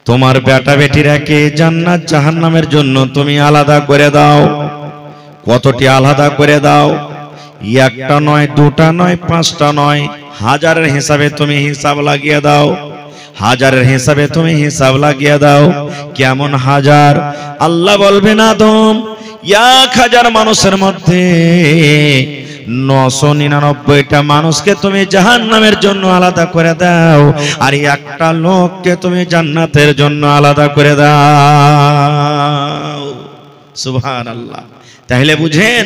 তোমার বেটা বেটিরাকে জান্নাত জাহান্নামের জন্য তুমি আলাদা করে দাও। কতটি আলাদা করে দাও? একটা নয়, দুটা নয়, পাঁচটা নয়, হাজারের হিসাবে তুমি হিসাব লাগিয়ে দাও। হাজারের হিসাবে তুমি হিসাব লাগিয়ে দাও। কেমন হাজার? আল্লাহ বলবেন আদম 1000 মানুষের মধ্যে 999টা মানুষকে তুমি জাহান্নামের জন্য আলাদা করে দাও, আর একটা লোককে তুমি জান্নাতের জন্য আলাদা করে দাও। সুবহানাল্লাহ। তাহলে বুঝেন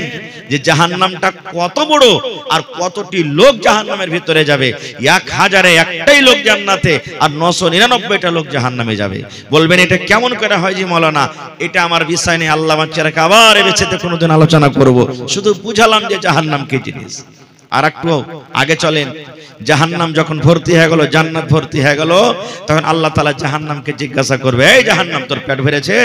যে জাহান্নামটা কত বড় আর কতটি লোক জাহান্নামের ভিতরে যাবে। 1000-এ একটাই লোক জান্নাতে আর 999টা লোক জাহান্নামে যাবে। বলবেন এটা কেমন করে হয় জি মাওলানা? এটা আমার বিষয় নেই, আল্লাহ বাচ্চারাকে আবার এ বিষয়তে কোনোদিন আলোচনা করব। শুধু বুঝালাম যে জাহান্নাম কি জিনিস। আর একটু আগে চলেন। জাহান্নাম যখন ভর্তি হয়ে গেল, জান্নাত ভর্তি হয়ে গেল, তখন আল্লাহ তাআলা জাহান্নামকে জিজ্ঞাসা করবে, এই জাহান্নাম তোর পেট ভরেছে?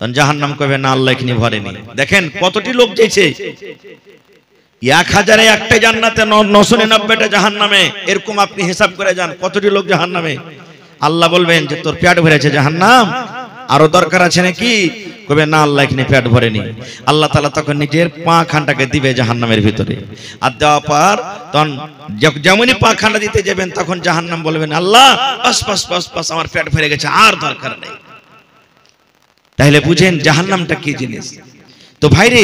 তখন জাহান্নাম কবে, না আল্লাহ এখানে ভরেনি। দেখেন কতটি লোক যাইছে। 1000-এ একটা জান্নাতে, 999টা জাহান্নামে। এরকম আপনি হিসাব করে যান কতটি লোক জাহান্নামে। আল্লাহ বলবেন যে তোর পেট ভরেছে জাহান্নাম, আরো দরকার আছে নাকি? কবে, না আল্লাহ এখানে পেট ভরেনি। আল্লাহ তাআলা তখন নিজের পা খানটাকে দিবে জাহান্নামের ভিতরে। আর দেওয়া পর তখন যেমনই পা খানটা দিতে যাবেন, তখন জাহান্নাম বলবেন, আল্লাহ বাস বাস বাস বাস, আমার পেট ভরে গেছে, আর দরকার নেই। তাহলে বুঝেন জাহান্নামটা কি জিনিস। তো ভাইরে,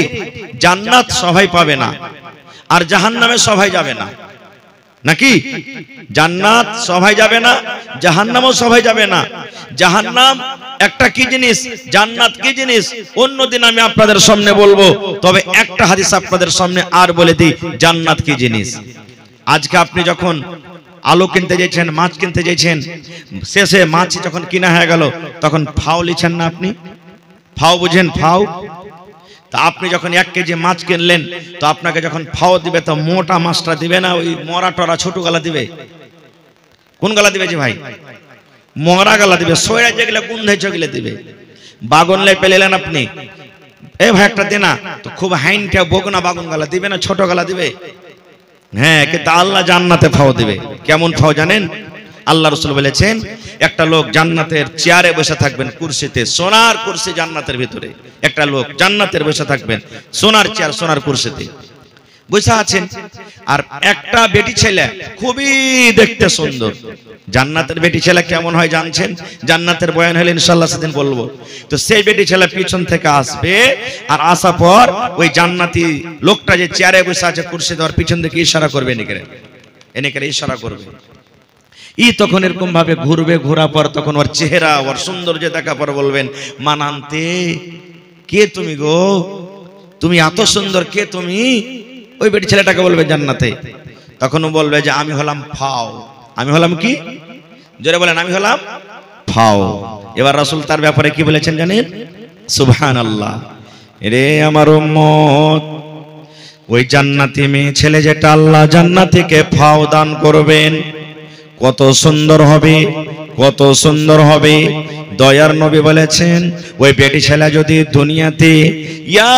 জান্নাত সবাই পাবে না, আর জাহান্নামে সবাই যাবে না, নাকি? জান্নাত সবাই যাবে না, জাহান্নামও সবাই যাবে না। জাহান্নাম একটা কি জিনিস, জান্নাত কি জিনিস, অন্যদিন আমি আপনাদের সামনে বলবো। তবে একটা হাদিস আপনাদের সামনে আর বলে দিই, জান্নাত কি জিনিস। আজকে আপনি যখন আলু কিনতে যাচ্ছেন, মাছ কিনতে যাচ্ছেন, শেষে মাছ যখন কিনা হয়ে গেল, তখন ফাও লিছেন না আপনি? ফাও বুঝেন? ফাও। তা আপনি যখন 1 কেজি মাছ কিনলেন, তো আপনাকে যখন ফাও দিবে, তো মোটা মাছটা দিবে না ওই মরা টরা ছোট গালা দিবে? কোন গালা দিবে যে ভাই? মরা গালা দিবে। সয়রা যেগুলো গুন্ধাই চগলে দিবে। বাগনলে পেলেন আপনি, এ ভাই একটা দে না, তো খুব হাইনটা বগনা বাগুন গালা দিবে না, ছোট গালা দিবে? হ্যাঁ, কিন্তু আল্লাহ জান্নাতে ফাও দিবে। কেমন ফাও জানেন? আল্লাহ রাসূল বলেছেন, একটা লোক জান্নাতের চেয়ারে বসে থাকবেন, কুরসিতে, সোনার কুরসি জান্নাতের ভিতরে। একটা লোক জান্নাতের বসে থাকবেন, সোনার চেয়ার, সোনার কুরসিতে বসে আছেন। আর একটা বেটি ছেলে খুবই দেখতে সুন্দর। জান্নাতের বেটি ছেলে কেমন হয় জানছেন? জান্নাতের বয়ান হলে ইনশাআল্লাহ সেদিন বলবো। তো সেই বেটি ছেলে পিছন থেকে আসবে, আর আসার পর ওই জান্নাতি লোকটা যে চেয়ারে বসে আছে কুরসিতে, ওর পিছন থেকে ইশারা করবে, এনেকে ইশারা করবে। তখন এরকম ভাবে ঘুরবে, ঘোরা পর তখন ওর চেহারা, ওর সৌন্দর্য দেখা পর বলবেন, মানান্তে কে তুমি গো, তুমি এত সুন্দর, কে তুমি? ওই বেটি ছেলেটাকে বলবে জান্নাতে। তখন ও বলবে যে আমি হলাম ফাও। আমি হলাম কি? জোরে বলেন, আমি হলাম ফাও। এবার রাসূল তার ব্যাপারে কি বলেছেন জানেন? সুবহানাল্লাহ। রে আমার উম্মত, ওই জান্নাতি মেয়ে ছেলে যেটা আল্লাহ জান্নাতীকে ফাও দান করবেন, কত সুন্দর হবে, কত সুন্দর হবে। দয়ার নবী বলেছেন, ওই বেটি ছেলে যদি দুনিয়াতে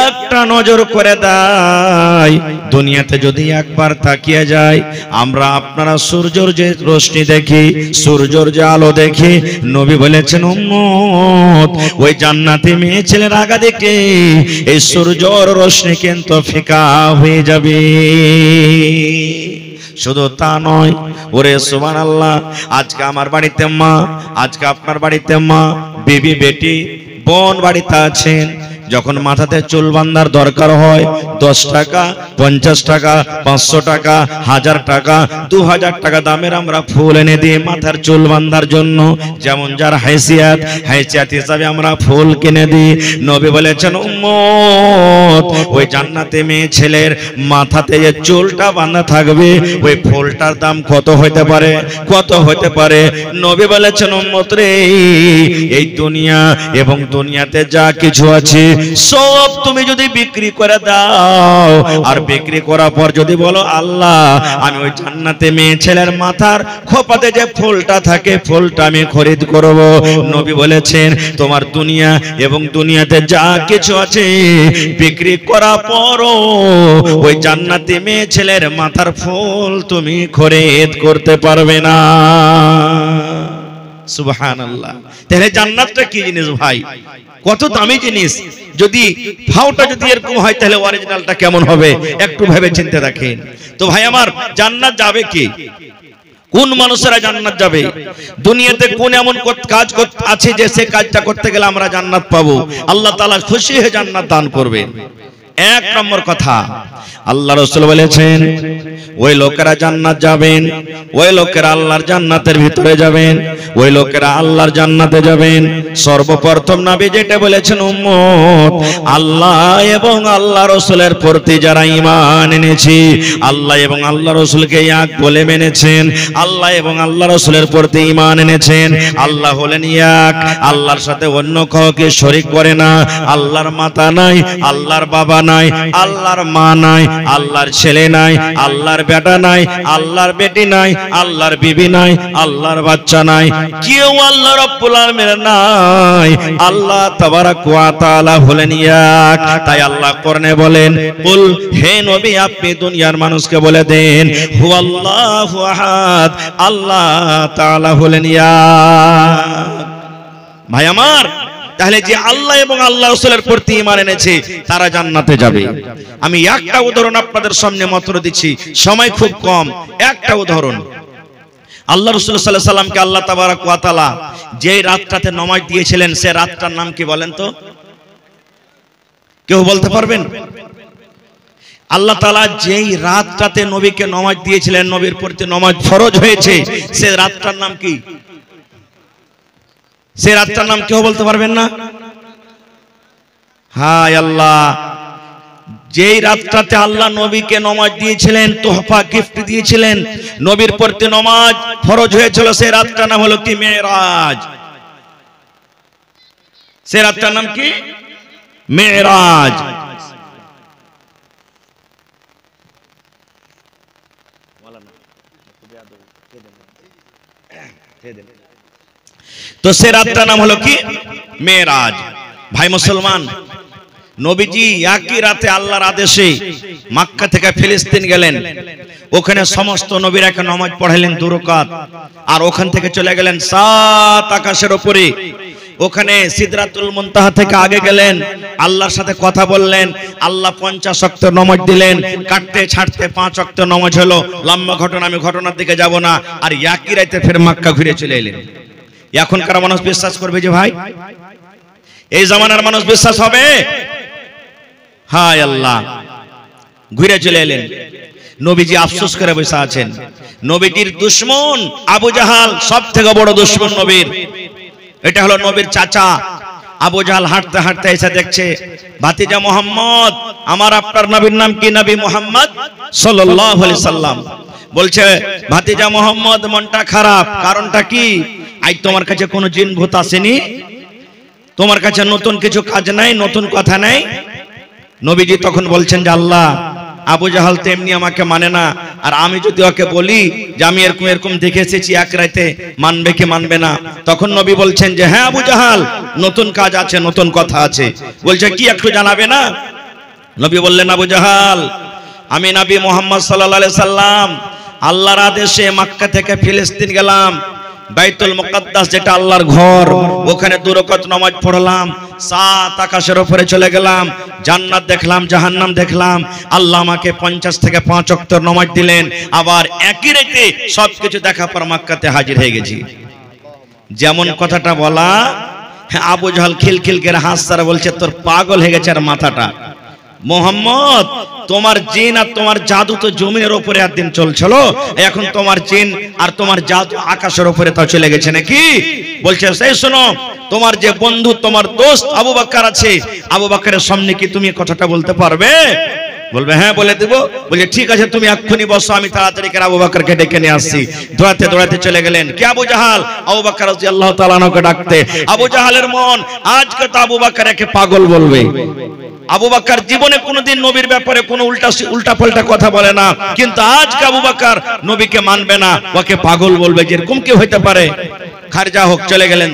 একটা নজর করে দেয়, দুনিয়াতে যদি একবার তাকিয়ে যায়, আমরা আপনারা সূর্যের যে রশ্মি দেখি, সূর্যের যে আলো দেখি, নবী বলেছেন উম্মত, ওই জান্নাতি মেয়ে ছেলের আগা দেখে এই সূর্যের রশ্মি কিন্তু ফিকা হয়ে যাবে। শুধু তা নয়, ওরে সুবহানাল্লাহ, আজকে আমার বাড়িতে মা, আজকে আপনার বাড়িতে মা, বিবি, বেটি, বোন বাড়িতে আছেন, যখন মাথাতে চুল বাঁধার দরকার হয় 10 টাকা, 50 টাকা, 500 টাকা, 1000 টাকা, 2000 টাকা দামের আমরা ফুল এনে দিই মাথার চুল বাঁধার জন্য। যেমন যার হাইসিয়াত হিসাবে আমরা ফুল কিনে দিই। নবী বলেছেন উম্মত, ওই জান্নাতে মেয়ে ছেলের মাথাতে যে চুলটা বাঁধা থাকবে, ওই ফুলটার দাম কত হইতে পারে? কত হইতে পারে? নবী বলেছেন উম্মত রে, এই দুনিয়া এবং দুনিয়াতে যা কিছু আছে সব তুমি যদি বিক্রি করে দাও, আর বিক্রি করার পর যদি বলো আল্লাহ আমি ওই জান্নাতে মেয়ে ছেলের মাথার খোপাতে যে ফুলটা থাকে, ফুলটা আমি খরিদ করব। নবী বলেছেন তোমার দুনিয়া এবং দুনিয়াতে যা কিছু আছে বিক্রি করার পরও ওই জান্নাতে মেয়ে ছেলের মাথার ফুল তুমি খরিদ করতে পারবে না। সুবহানাল্লাহ। তাহলে জান্নাতটা কি জিনিস ভাই, কত দামি জিনিস। যদি ফাওটা যদি এরকম হয় তাহলে অরিজিনালটা কেমন হবে একটু ভেবে চিন্তে দেখেন। তো ভাই আমার, জান্নাত যাবে কি? কোন মানুষেরা জান্নাত যাবে? দুনিয়াতে কোন এমন কাজ আছে যে সে কাজটা করতে গেলে আমরা জান্নাত পাবো, আল্লাহ তাআলা খুশি হয়ে জান্নাত দান করবেন। এক নম্বর কথা, আল্লাহ রাসূল বলেছেন ওই লোকেরা জান্নাত যাবেন, ওই লোকেরা আল্লাহর জান্নাতের ভিতরে যাবেন, ওই লোকেরা আল্লাহর জান্নাতে যাবেন। সর্বপ্রথম নবী যেটা বলেছেন, উম্মত আল্লাহ এবং আল্লাহ রাসূলের প্রতি যারা ঈমান এনেছে, আল্লাহ এবং আল্লাহ রাসূলকে এক বলে মেনেছেন, আল্লাহ এবং আল্লাহ রাসূলের প্রতি ঈমান এনেছেন, আল্লাহ হলেন এক, আল্লাহর সাথে অন্য কাউকে শরীক করে না, আল্লাহর মাতা নাই, আল্লাহর বাবা নাই, আল্লাহর মা নাই, আল্লাহর ছেলে নাই, আল্লাহর বেটা নাই, আল্লাহর বেটি নাই, আল্লাহর বিবি নাই, আল্লাহর বাচ্চা নাই, কেউ আল্লাহ রাব্বুল আলামিন নাই, আল্লাহ তাবারাক ওয়া তাআলা হলেন এক। তাই আল্লাহ কোরআনে বলেন, কুল হে নবী আপনি দুনিয়ার মানুষকে বলে দেন, হুয়াল্লাহু আহাদ, আল্লাহ তাআলা হলেন এক। ভাই আমার, তাহলে যে আল্লাহ এবং আল্লাহ রাসূলের প্রতি ঈমান এনেছে তারা জান্নাতে যাবে। আমি একটা উদাহরণ আপনাদের সামনে মাত্র দিচ্ছি, সময় খুব কম। একটা উদাহরণ, আল্লাহ রাসূল সাল্লাল্লাহু আলাইহি সাল্লামকে আল্লাহ তাবারাক ওয়া তাআলা যে রাতটাতে নামাজ দিয়েছিলেন সে রাতটার নাম কি বলেন তো? কেউ বলতে পারবেন? আল্লাহ তাআলা যেই রাতটাতে নবীকে নামাজ দিয়েছিলেন, নবীর প্রতি নামাজ ফরজ হয়েছে, সে রাতটার নাম কি? সে রাতটার নাম কেউ বলতে পারবেন না? হায় আল্লাহ, যেই রাতটাতে আল্লাহ নবীকে নামাজ দিয়েছিলেন, তোহফা গিফট দিয়েছিলেন, নবীর প্রতি নামাজ ফরজ হয়েছিল, সেই রাতটার নাম হলো কি? মেরাজ। সেই রাতটার নাম কি? মেরাজ। তো সে রাতটার নাম হলো কি? মেরাজ। ভাই মুসলমান, নবীজি একই রাতে আল্লাহর আদেশে মক্কা থেকে ফিলিস্তিন গেলেন, ওখানে সমস্ত নবীরাকে নামাজ পড়ালেন 2 রাকাত, আর ওখান থেকে চলে গেলেন 7 আকাশের উপরে, ওখানে সিদরাতুল মুনতাহা থেকে আগে গেলেন, আল্লাহর সাথে কথা বললেন, আল্লাহ 50 ওয়াক্ত নামাজ দিলেন, কাটতে ছাড়তে 5 ওয়াক্ত নামাজ হলো। লম্বা ঘটনা, আমি ঘটনার দিকে যাব না। আর একই রাতে ফের মক্কা ঘুরে চলে এলেন। এখনকার মানুষ বিশ্বাস করবে যে ভাই এই জামানার মানুষ বিশ্বাস হবে? হায় আল্লাহ, ঘুরে চলে এলেন। নবীজি আফসোস করে বসে আছেন। নবীজির দুশমন আবু জাহাল, সব থেকে বড় দুশমন নবীর, এটা হলো নবীর চাচা। আবু জাহাল হাঁটতে হাঁটতে এসে দেখছে, ভাতিজা মোহাম্মদ, আমার আপনার নবীর নাম কি? নবী মুহাম্মদ সাল্লাল্লাহু আলাইহি সাল্লাম। বলছে, ভাতিজা মোহাম্মদ মনটা খারাপ, কারণটা কি? আজ তোমার কাছে কোনো জিন ভূত আসেনি? তোমার কাছে নতুন কিছু কাজ নাই, নতুন কথা নাই? নবীজি তখন বলছেন যে আল্লাহ, আবু জাহাল তো এমনি আমাকে মানে না, আর আমি যদি ওকে বলি যে আমি এরকম এরকম দেখে এসেছি এক রাতে, মানবে কি মানবে না? তখন নবী বলছেন যে হ্যাঁ আবু জাহাল, নতুন কাজ আছে, নতুন কথা আছে। বলছে কি, একটু জানাবে না? নবী বললেন, আবু জাহাল, আমি নবী মুহাম্মদ সাল্লাল্লাহু আলাইহি সাল্লাম আল্লাহর আদেশে মক্কা থেকে ফিলিস্তিন গেলাম, বাইতুল মুকাদ্দাস যেটা আল্লাহর ঘর, ওখানে 2 রাকাত নামাজ পড়লাম, 7 আকাশের উপরে চলে গেলাম, জান্নাত দেখলাম, জাহান্নাম দেখলাম, আল্লাহ আমাকে 50 থেকে 5 ওয়াক্ত নামাজ দিলেন, আবার একই রাতে সবকিছু দেখা পর মক্কাতে হাজির হয়ে গেছি। যেমন কথাটা বলা, আবু জাহাল খিলখিল করে হাসছে, বলছে তোর পাগল হয়ে গেছে আর মাথাটা। মোহাম্মদ, তোমার জিন আর তোমার জাদু তো জমিনের উপরে একদিন চলছিল, এখন তোমার জিন আর তোমার জাদু আকাশের উপরে তো চলে গেছে নাকি? বলছে, সেই শোনো, তোমার যে বন্ধু, তোমার দোস্ত আবু বকর আছে, আবু বকরের সামনে কি তুমি কথাটা বলতে পারবে? বলবে হ্যাঁ বলে দেব। বলছে ঠিক আছে, তুমি এক্ষুনি বসো, আমি তাড়াতাড়ি করে আবু বকরকে ডেকে নিয়ে আসছি। দৌড়াতে দৌড়াতে চলে গেলেন। কি আবু জাহাল? আবু বকর রাদিয়াল্লাহু তাআলা আনহুকে ডাকতে। আবু জাহালের মন আজকে তো আবু বকরকে পাগল বলবে। আবু বকর জীবনে কোনোদিন নবীর ব্যাপারে কোনো উল্টা পাল্টা কথা বলে না, কিন্তু আজকে আবু বকর নবীকে মানবে না, ওকে পাগল বলবে। যেরকম কি হইতে পারে? খারজা হোক, চলে গেলেন।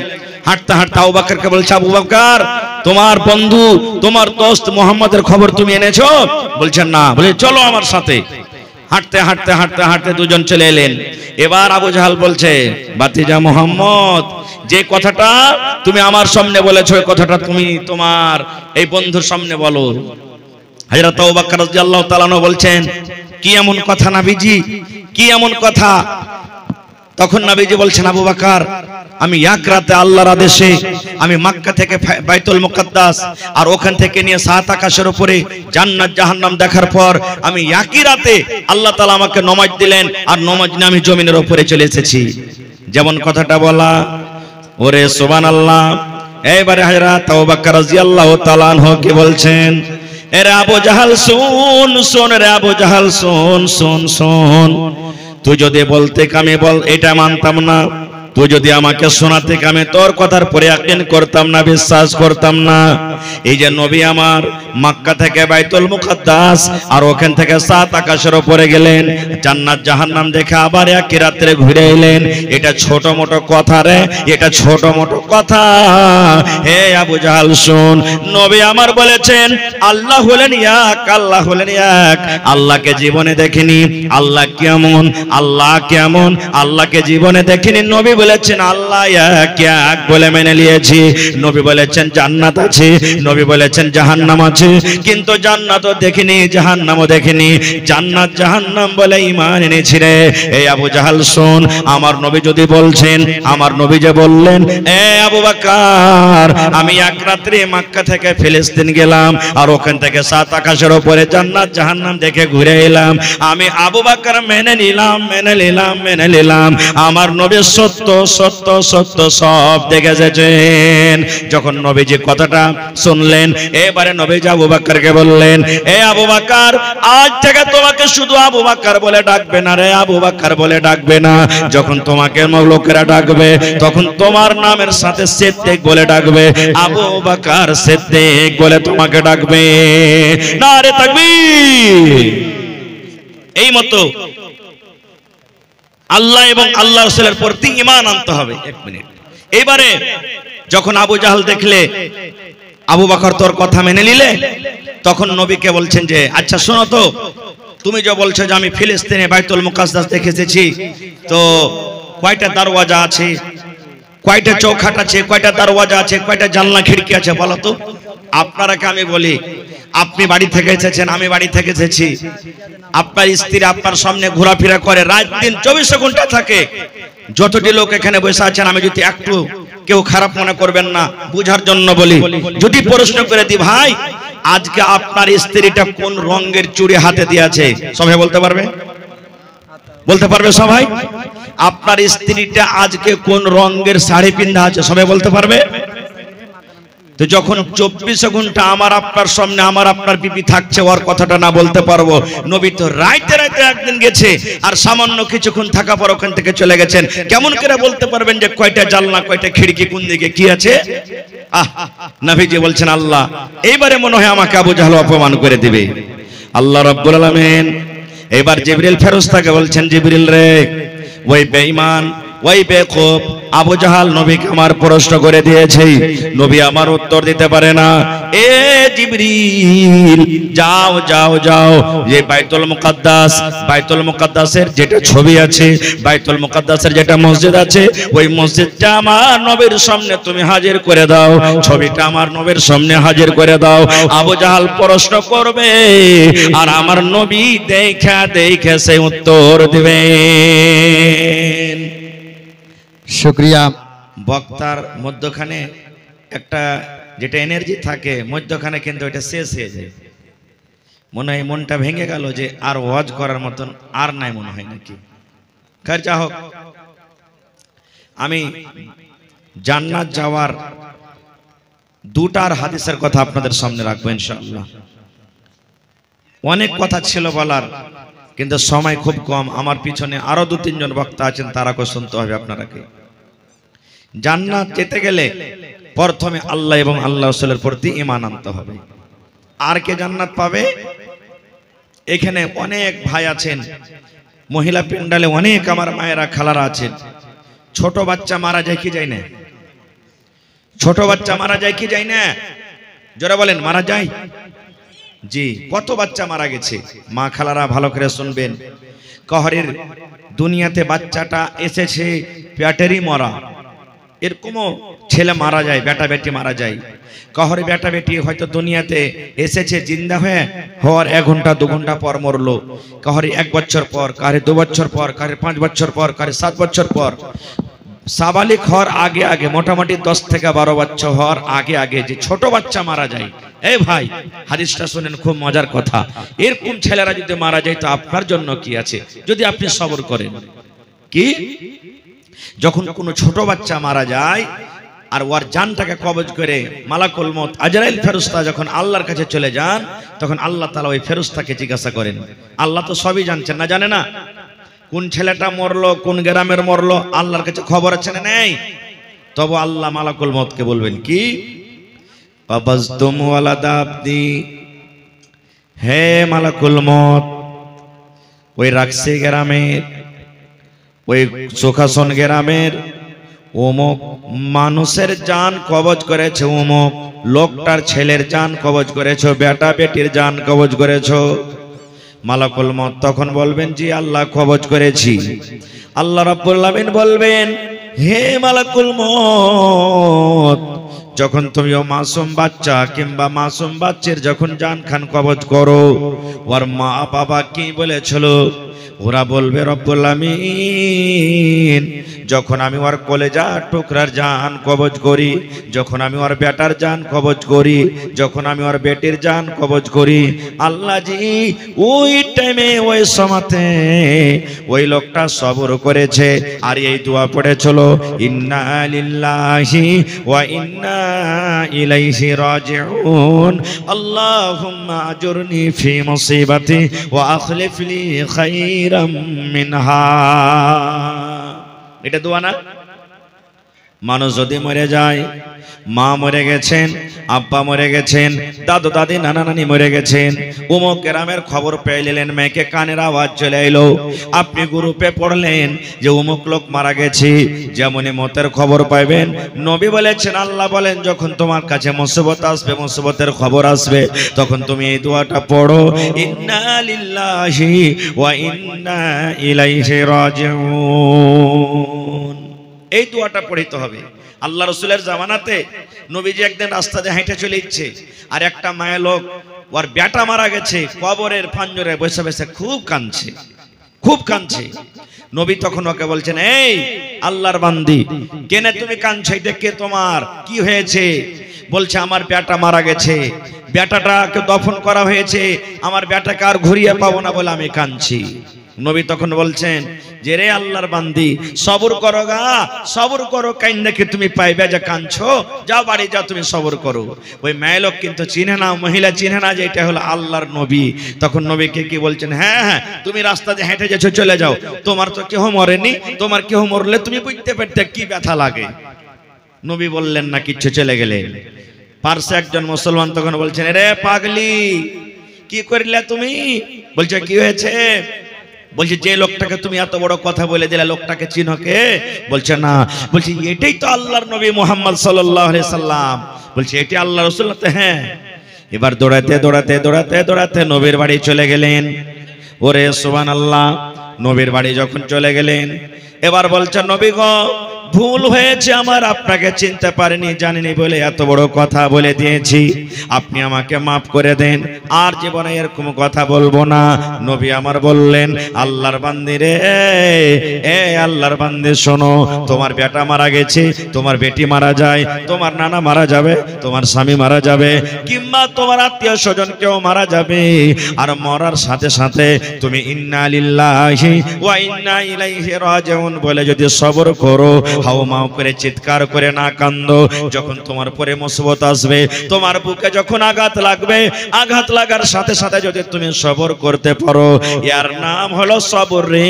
হাঁটতে হাঁটতে আবু বকরকে বলছে, আবু বকর, তোমার বন্ধু, তোমার দোস্ত মুহাম্মদের খবর তুমি এনেছো? বলছেন না। বলে চলো আমার সাথে। হাঁটতে হাঁটতে হাঁটতে হাঁটতে দুজন চলে এলেন। এবার আবু জাহাল বলছে, ভাতিজা মুহাম্মদ, যে কথাটা তুমি আমার সামনে বলেছো ওই কথাটা তুমি তোমার এই বন্ধুর সামনে বলো। হযরত আবু বকর রাদিয়াল্লাহু তাআলা আনহু বলছেন, কি এমন কথা নবীজি, কি এমন কথা? তখন নবীজি বলছেন, আবু বকর, আমি এক রাতে আল্লাহর আদেশে আমি মক্কা থেকে বাইতুল মুকাদ্দাস আর ওখান থেকে নিয়ে সাত আকাশের উপরে জান্নাত জাহান্নাম দেখার পর আমি একই রাতে আল্লাহ তাআলা আমাকে নামাজ দিলেন, আর নামাজ নিয়ে আমি জমিনের উপরে চলে এসেছি। যেমন কথাটা বলা, ওরে সুবহানাল্লাহ। এইবারে হযরত আবু বকর রাদিয়াল্লাহু তাআলা আনহু কি বলছেন, এরে আবু জাহাল শুন, শুন রে আবু জাহাল শুন, শুন শুন, তুই যদি বলতে আমি বল এটা মানতাম না, তুই যদি আমাকে শোনাতে আমি তোর কথার পরে ইয়াকিন করতাম না, বিশ্বাস করতাম না। এই যে নবী আমার মক্কা থেকে বাইতুল মুকাদ্দাস আর ওখান থেকে সাত আকাশের উপরে গেলেন, জান্নাত জাহান্নাম দেখে আবার একই রাত্রে ঘুরে এলেন, এটা ছোট মোটো কথা রে, এটা ছোট মোটো কথা। হে আবু জাহাল শুন, নবী আমার বলেছেন আল্লাহ হলেন এক, আল্লাহ হলেন এক। আল্লাহকে জীবনে দেখিনি, আল্লাহ কেমন, আল্লাহ কেমন, আল্লাহকে জীবনে দেখিনি। নবী বলেছেন আল্লাহ এক, এক বলে মেনে নিয়েছি। নবী বলেছেন জান্নাত আছে, নবী বলেছেন জাহান্নাম আছে, কিন্তু জান্নাতও দেখিনি, জাহান্নামও দেখিনি। জান্নাত জাহান্নাম বলে ঈমান এনেছি রে। এই আবু জাহাল শোন, আমার নবী যদি বলছেন, আমার নবী যে বললেন, এ আবু বকর, আমি এক রাত্রে মক্কা থেকে ফিলিস্তিন গেলাম আর ওখান থেকে সাত আকাশের উপরে জান্নাত জাহান্নাম দেখে ঘুরে এলাম। আমি আবু বকর মেনে নিলাম, মেনে নিলাম, মেনে নিলাম। আমার নবী সত্য সত্য সত্য সব দেখে এসেছেন। যখন নবীজি কথাটা শুনলেন, এবারে নবীজি আবু বকরকে বললেন, এ আবু বকর, আজ থেকে তোমাকে শুধু আবু বকর বলে ডাকবে না রে, আবু বকর বলে ডাকবে না। যখন তোমাকে লোকেরা ডাকবে তখন তোমার নামের সাথে সিদ্দিক বলে ডাকবে, আবু বকর সিদ্দিক বলে তোমাকে ডাকবে। নারে তাকবীর। এই মতো আল্লাহ এবং আল্লাহ রাসূলের প্রতি ঈমান আনতে হবে। এক মিনিট। এবারে যখন আবু জাহাল দেখলে আবু বকর তোর কথা মেনে নিলে, তখন নবীকে বলছেন যে আচ্ছা শোনো তো, তুমি যে বলছো যে আমি ফিলিস্তিনে বাইতুল মুকাদ্দাস দেখে এসেছি, তো কয়টা দরওয়াজা আছে, কয়টা চৌখাট আছে, কয়টা দরওয়াজা আছে, কয়টা জানলা খিড়কি আছে বলো তো। আপনারাকে আমি বলি, আপনি বাড়ি থেকে এসেছেন, আমি বাড়ি থেকে এসেছি, আপনার স্ত্রী আপনার সামনে ঘোরাফেরা করে, রাত দিন 24 ঘন্টা থাকে। যতটি লোক এখানে বসে আছেন, আমি যদি একটু কেউ খারাপ মনে করবেন না, বুঝার জন্য বলি, যদি প্রশ্ন করে দি ভাই আজকে আপনার স্ত্রীটা কোন রঙের চুড়ি হাতে দিয়েছে, সবাই বলতে পারবে? বলতে পারবে সবাই? আপনার স্ত্রীটা আজকে কোন রঙের শাড়ি পিন্ধা আছে, সবাই বলতে পারবে? তো যখন 24 ঘন্টা আমার আপনার সামনে আমার আপনার বিবি থাকছে, ওর কথাটা না বলতে পারবো? নবী তো রাইতে রাইতে একদিন গেছে আর সামান্য কিছুক্ষণ থাকা পর ওখান থেকে চলে গেছেন, কেমন করে বলতে পারবেন যে কয়টা জানলা, কয়টা খিড়কি, কোন দিকে কি আছে? নবীজি বলছেন আল্লাহ। এইবারে মনে হয় আমাকে আবু জাহল অপমান করে দিবে। আল্লাহ রাব্বুল আলামিন এবার জিবরিল ফেরেশতাকে বলছেন, জিবরিল রে, ওই বেঈমান, ওই বেকুব আবু জাহাল নবীকে আমার প্রশ্ন করে দিয়েছে, নবী আমার উত্তর দিতে পারে না। এ জিবরিল, যাও যাও যাও, যে বাইতুল মুকাদ্দাস, বাইতুল মুকাদ্দাসের যেটা ছবি আছে, বাইতুল মুকাদ্দাসের যেটা মসজিদ আছে, ওই মসজিদটা আমার নবীর সামনে তুমি হাজির করে দাও, ছবিটা আমার নবীর সামনে হাজির করে দাও। আবু জাহাল প্রশ্ন করবে আর আমার নবী দেখা দেখে সে উত্তর দিবেন। শুকরিয়া। বক্তার মধ্যখানে একটা যেটা এনার্জি থাকে মধ্যখানে, কিন্তু এটা শেষ হয়ে যায়, মনে হয় মনটা ভেঙে গেল যে আর ওয়াজ করার মতন আর নাই মনে হয় নাকি। খরচা হোক, আমি জান্নাত যাওয়ার দুটার হাদিসের কথা আপনাদের সামনে রাখবো ইনশাআল্লাহ। অনেক কথা ছিল বলার, কিন্তু সময় খুব কম। আমার পিছনে আরো 2-3 জন বক্তা আছেন, তারাকে শুনতে হবে আপনারাকে। জান্নাত যেতে গেলে প্রথমে আল্লাহ এবং আল্লাহ রাসূলের প্রতি ঈমান আনতে হবে। আর কে জান্নাত পাবে? এখানে অনেক ভাই আছেন, মহিলা প্যান্ডালে অনেক আমার মায়েরা, খালারা আছেন। ছোট বাচ্চা মারা যায় কি যায় না? ছোট বাচ্চা মারা যায় কি যায় না? জোরে বলেন, মারা যায়? জি, কত বাচ্চা মারা গেছে। মা খালারা ভালো করে শুনবেন, কহরের দুনিয়াতে বাচ্চাটা এসেছে পেটেরই মরা, এরকমও ছেলে মারা যায়, বেটা বেটি মারা যায়। কহরে বেটা বেটি হয়তো দুনিয়াতে এসেছে জিন্দা হয়ে হওয়ার 1 ঘন্টা 2 ঘন্টা পর মরলো, কহরে 1 বছর পর, কারে 2 বছর পর, কারে 5 বছর পর, কারে 7 বছর পর। সাবালিক হওয়ার আগে আগে, মোটামুটি 10 থেকে 12 বছর হওয়ার আগে আগে যে ছোট বাচ্চা মারা যায়, এই ভাই হাদিসটা শুনেন, খুব মজার কথা। এরকম ছেলেরা যদি মারা যায় তো আপনার জন্য কি আছে, যদি আপনি সবর করেন। কি, যখন কোনো ছোট বাচ্চা মারা যায় আর ওর জানটাকে কবজ করে মালাকুল মউত আজরাইল ফেরেশতা যখন আল্লাহর কাছে চলে যান, তখন আল্লাহ তাআলা ওই ফেরেশতাকে জিজ্ঞাসা করেন। আল্লাহ তো সবই জানছেন, না জানে না? কোন ছেলেটা মরলো, কোন গ্রামের মরলো, আল্লাহর কাছে খবর আছে না নেই? তবে আল্লাহ মালাকুল মউতকে বলবেন কি, কাবাজতুম ওয়ালাদ আবদি, হে মালাকুল মউত, ওই রাকসি গ্রামের, ওই সুখাসন গ্রামের অমুক মানুষের জান কবজ করেছে, অমুক লোকটার ছেলের জান কবজ করেছো, বেটা বেটির জান কবজ করেছো। মালাকুল মউত তখন বলবেন, জি আল্লাহ কবজ করেছি। আল্লাহ রাব্বুল আলামিন বলবেন, হে মালাকুল মউত, যখন তুমি ও মাসুম বাচ্চা কিংবা মাসুম বাচ্চার যখন জান খান কবজ করো, ওর মা বাবা কি বলেছিল? ওরা বলবে, রব্বুল আমিন, যখন আমি ওর কলেজা টুকরার জান কবজ করি, যখন আমি ওর বেটার জান কবজ করি, যখন আমি ওর বেটির জান কবজ করি, আল্লাহ জি ওই টাইমে ওই সময়তে ওই লোকটা সবর করেছে আর এই দোয়া পড়েছিল, ইন্না লিল্লাহি ওয়া ইন্না ইলাইহি রাজিউন, আল্লাহুম্মা আজুরনি ফি মুসিবাতি ওয়া আখলিফ লি খাইরাম মিনহা। এটা দোয়া না? মানুষ যদি মরে যায়, মা মরে গেছেন, আব্বা মরে গেছেন, দাদু দাদি নানা নানি মরে গেছেন, অমুক গ্রামের খবর পেয়ে নিলেন, মেয়েকে কানের আওয়াজ চলে এলো, আপনি গ্রুপে পড়লেন যে অমুক লোক মারা গেছে, যেমনই মতের খবর পাইবেন, নবী বলেছেন, আল্লাহ বলেন, যখন তোমার কাছে মুসিবত আসবে, মুসিবতের খবর আসবে, তখন তুমি এই দোয়াটা পড়ো, ইন্না লিল্লাহি ওয়া ইন্না ইলাইহি রাজিউন। এই দোয়াটা পড়িতে হবে। আল্লাহ রাসূলের জামানাতে নবীজি একদিন রাস্তা দিয়ে হেঁটে চলে যাচ্ছে, আর একটা মায়া লোক, ওর বেটা মারা গেছে, কবরের পাঞ্জরে বসে বসে খুব কাঁদছে, খুব কাঁদছে। নবী তখন ওকে বলছেন, এই আল্লাহর বান্দি, কেন তুমি কাঁদছো? এটা কে, তোমার কি হয়েছে? বলছে, আমার বেটা মারা গেছে, বেটাটাকে দফন করা হয়েছে, আমার বেটাকে আর ঘুরিয়ে পাবো না বলে আমি কাঁদছি। নবী তখন বলছেন যে, রে আল্লাহর বান্দি, সবর করো গা, সবর করো, কাইন্দাকে তুমি পাইবে, যা কাঁদছো, যাও বাড়ি যাও, তুমি সবর করো। ওই মেয়ে লোক কিন্তু চিনে না, মহিলা চিনে না যে এটা হলো আল্লাহর নবী। তখন নবীকে কি বলছেন, হ্যাঁ হ্যাঁ, তুমি রাস্তা দিয়ে হেঁটে যাচ্ছ, চলে যাও, তোমার তো কেউ মরেনি, তোমার কেউ মরলে তুমি বুঝতে পারতে কি ব্যথা লাগে। নবী বললেন না কিচ্ছু, চলে গেলেন। পার্শ্বে একজন মুসলমান তখন বলছেন, রে পাগলি, কি করলে তুমি? বলছে, কি হয়েছে? বলছে, যে লোকটাকে তুমি এত বড় কথা বলে দিলে, লোকটাকে চিনো কে? বলছে, না। বলছে, এটাই তো আল্লাহর নবী মুহাম্মদ সাল্লাল্লাহু আলাইহি সাল্লাম। বলছে, এটি আল্লাহ রাসূল? হ্যাঁ। এবার দৌড়াতে দৌড়াতে দৌড়াতে দৌড়াতে নবীর বাড়ি চলে গেলেন। ওরে সুবহানাল্লাহ, নবীর বাড়ি যখন চলে গেলেন, এবার বলছে, নবী গো, ভুল হয়েছে আমার, আপনাকে চিনতে পারিনি, জানিনি বলে এত বড় কথা বলে দিয়েছি, আপনি আমাকে মাফ করে দেন, আর জীবনে এরকম কথা বলবো না। নবী আমার বললেন, আল্লাহর বান্দি রে, এ আল্লাহর বান্দি শোনো, তোমার বেটা মারা গেছে, তোমার বেটি মারা যায়, তোমার নানা মারা যাবে, তোমার স্বামী মারা যাবে, কিংবা তোমার আত্মীয় স্বজন কেউ মারা যাবে, আর মরার সাথে সাথে তুমি ইন্না লিল্লাহি ওয়া ইন্না ইলাইহি রাজিউন বলে যদি সবর করো, হাও মাও করে চিৎকার করে না কান্দো, যখন তোমার পরে মুসিবত আসবে, তোমার বুকে যখন আঘাত লাগবে, আঘাত লাগার সাথে সাথে যদি তুমি সবর করতে পারো, এর নাম হলো সবর রে,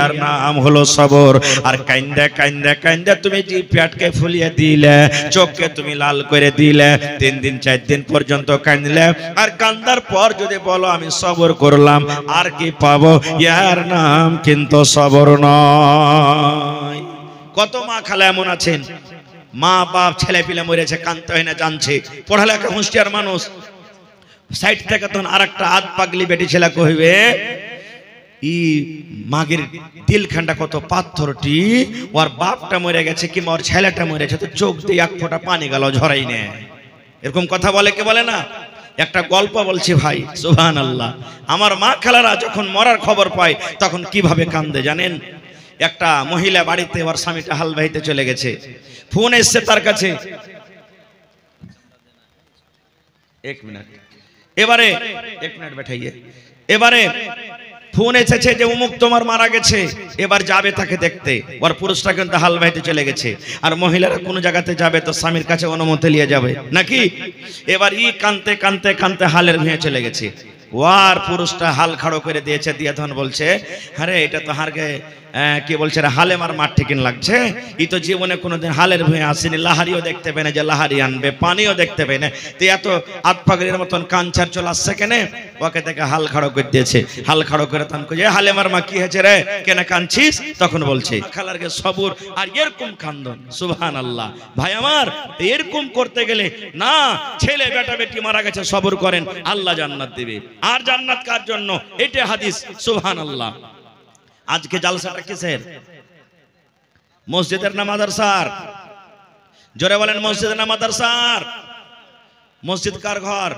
এর নাম হলো সবর। আর কান্দে কান্দে কান্দে তুমি যে পেটকে ফুলিয়ে দিলে, চোখকে তুমি লাল করে দিলে, 3 দিন 4 দিন পর্যন্ত কাঁদলে, আর কান্দার পর যদি বলো আমি সবর করলাম, আর কি পাবো? এর নাম কিন্তু সবর নয়। কত মা খালা এমন আছেন, মা বাপ ছেলে পিলে মরেছে, কাঁদতে হয় না, জানছে, পড়ালেখা হুঁশিয়ার মানুষ, সাইড থেকে তখন আরেকটা আধ পাগলি বেটি ছেলে কইবে ই মাগের দিলখানটা কত পাথরটি, ওর বাপটা মরে গেছে কি ওর ছেলেটা মরে গেছে, তো চোখ দিয়ে এক ফোঁটা পানি গেল ঝরাই নে। এরকম কথা বলে কে বলে না? একটা গল্প বলছি ভাই, সুবহানাল্লাহ। আমার মা খালারা যখন মরার খবর পায় তখন কিভাবে কান্দে জানেন? একটা মহিলা বাড়িতে ওর স্বামীটা হাল বাইতে চলে গেছে, ফোন এসছে তার কাছে, এক মিনিট बैठाइए। এবারে ফোন এসেছে যে অমুক তোমার মারা গেছে, এবার যাবে তাকে দেখতে। ওর পুরুষটা কিন্তু হাল বাইতে চলে গেছে, আর মহিলারা কোন জায়গাতে যাবে তো স্বামীর কাছে অনুমতি নিয়ে যাবে নাকি। এবার ই কানতে কানতে কানতে হালের ভেঙে চলে গেছে। ওয়ার পুরুষটা হাল খাড়ো করে দিয়েছে, দিয়ে তখন বলছে আরে এটা তো হারকে কি বলছে হালে মার মাঠ ঠিকিন লাগছে, ই তো জীবনে কোনোদিন হালের ভুঁয়ে আসেনি, লাহারিও দেখতে পেয়ে না যে লাহারি আনবে, পানিও দেখতে পেয়ে না, তো এত আতপাগড়ির মতন কাঞ্চার চলে আসছে কেন? ওকে থেকে হাল খাড়ো করে দিয়েছে। হাল খাড়ো করে তখন কে হালে মার মা কি হয়েছে রে, কেন কাঁদছিস? তখন বলছে খালারকে সবুর আর এরকম কান্দন। সুবহানাল্লাহ। ভাই আমার এরকম করতে গেলে না, ছেলে বেটা বেটি মারা গেছে সবুর করেন, আল্লাহ জান্নাত দিবে। আর জান্নাত কার জন্য? এটা হাদিস। সুবহানাল্লাহ। আজকে জালসাটা কিসের? মসজিদের না মাদ্রাসার? জোরে বলেন মসজিদের না মাদ্রাসার? মসজিদ কার ঘর?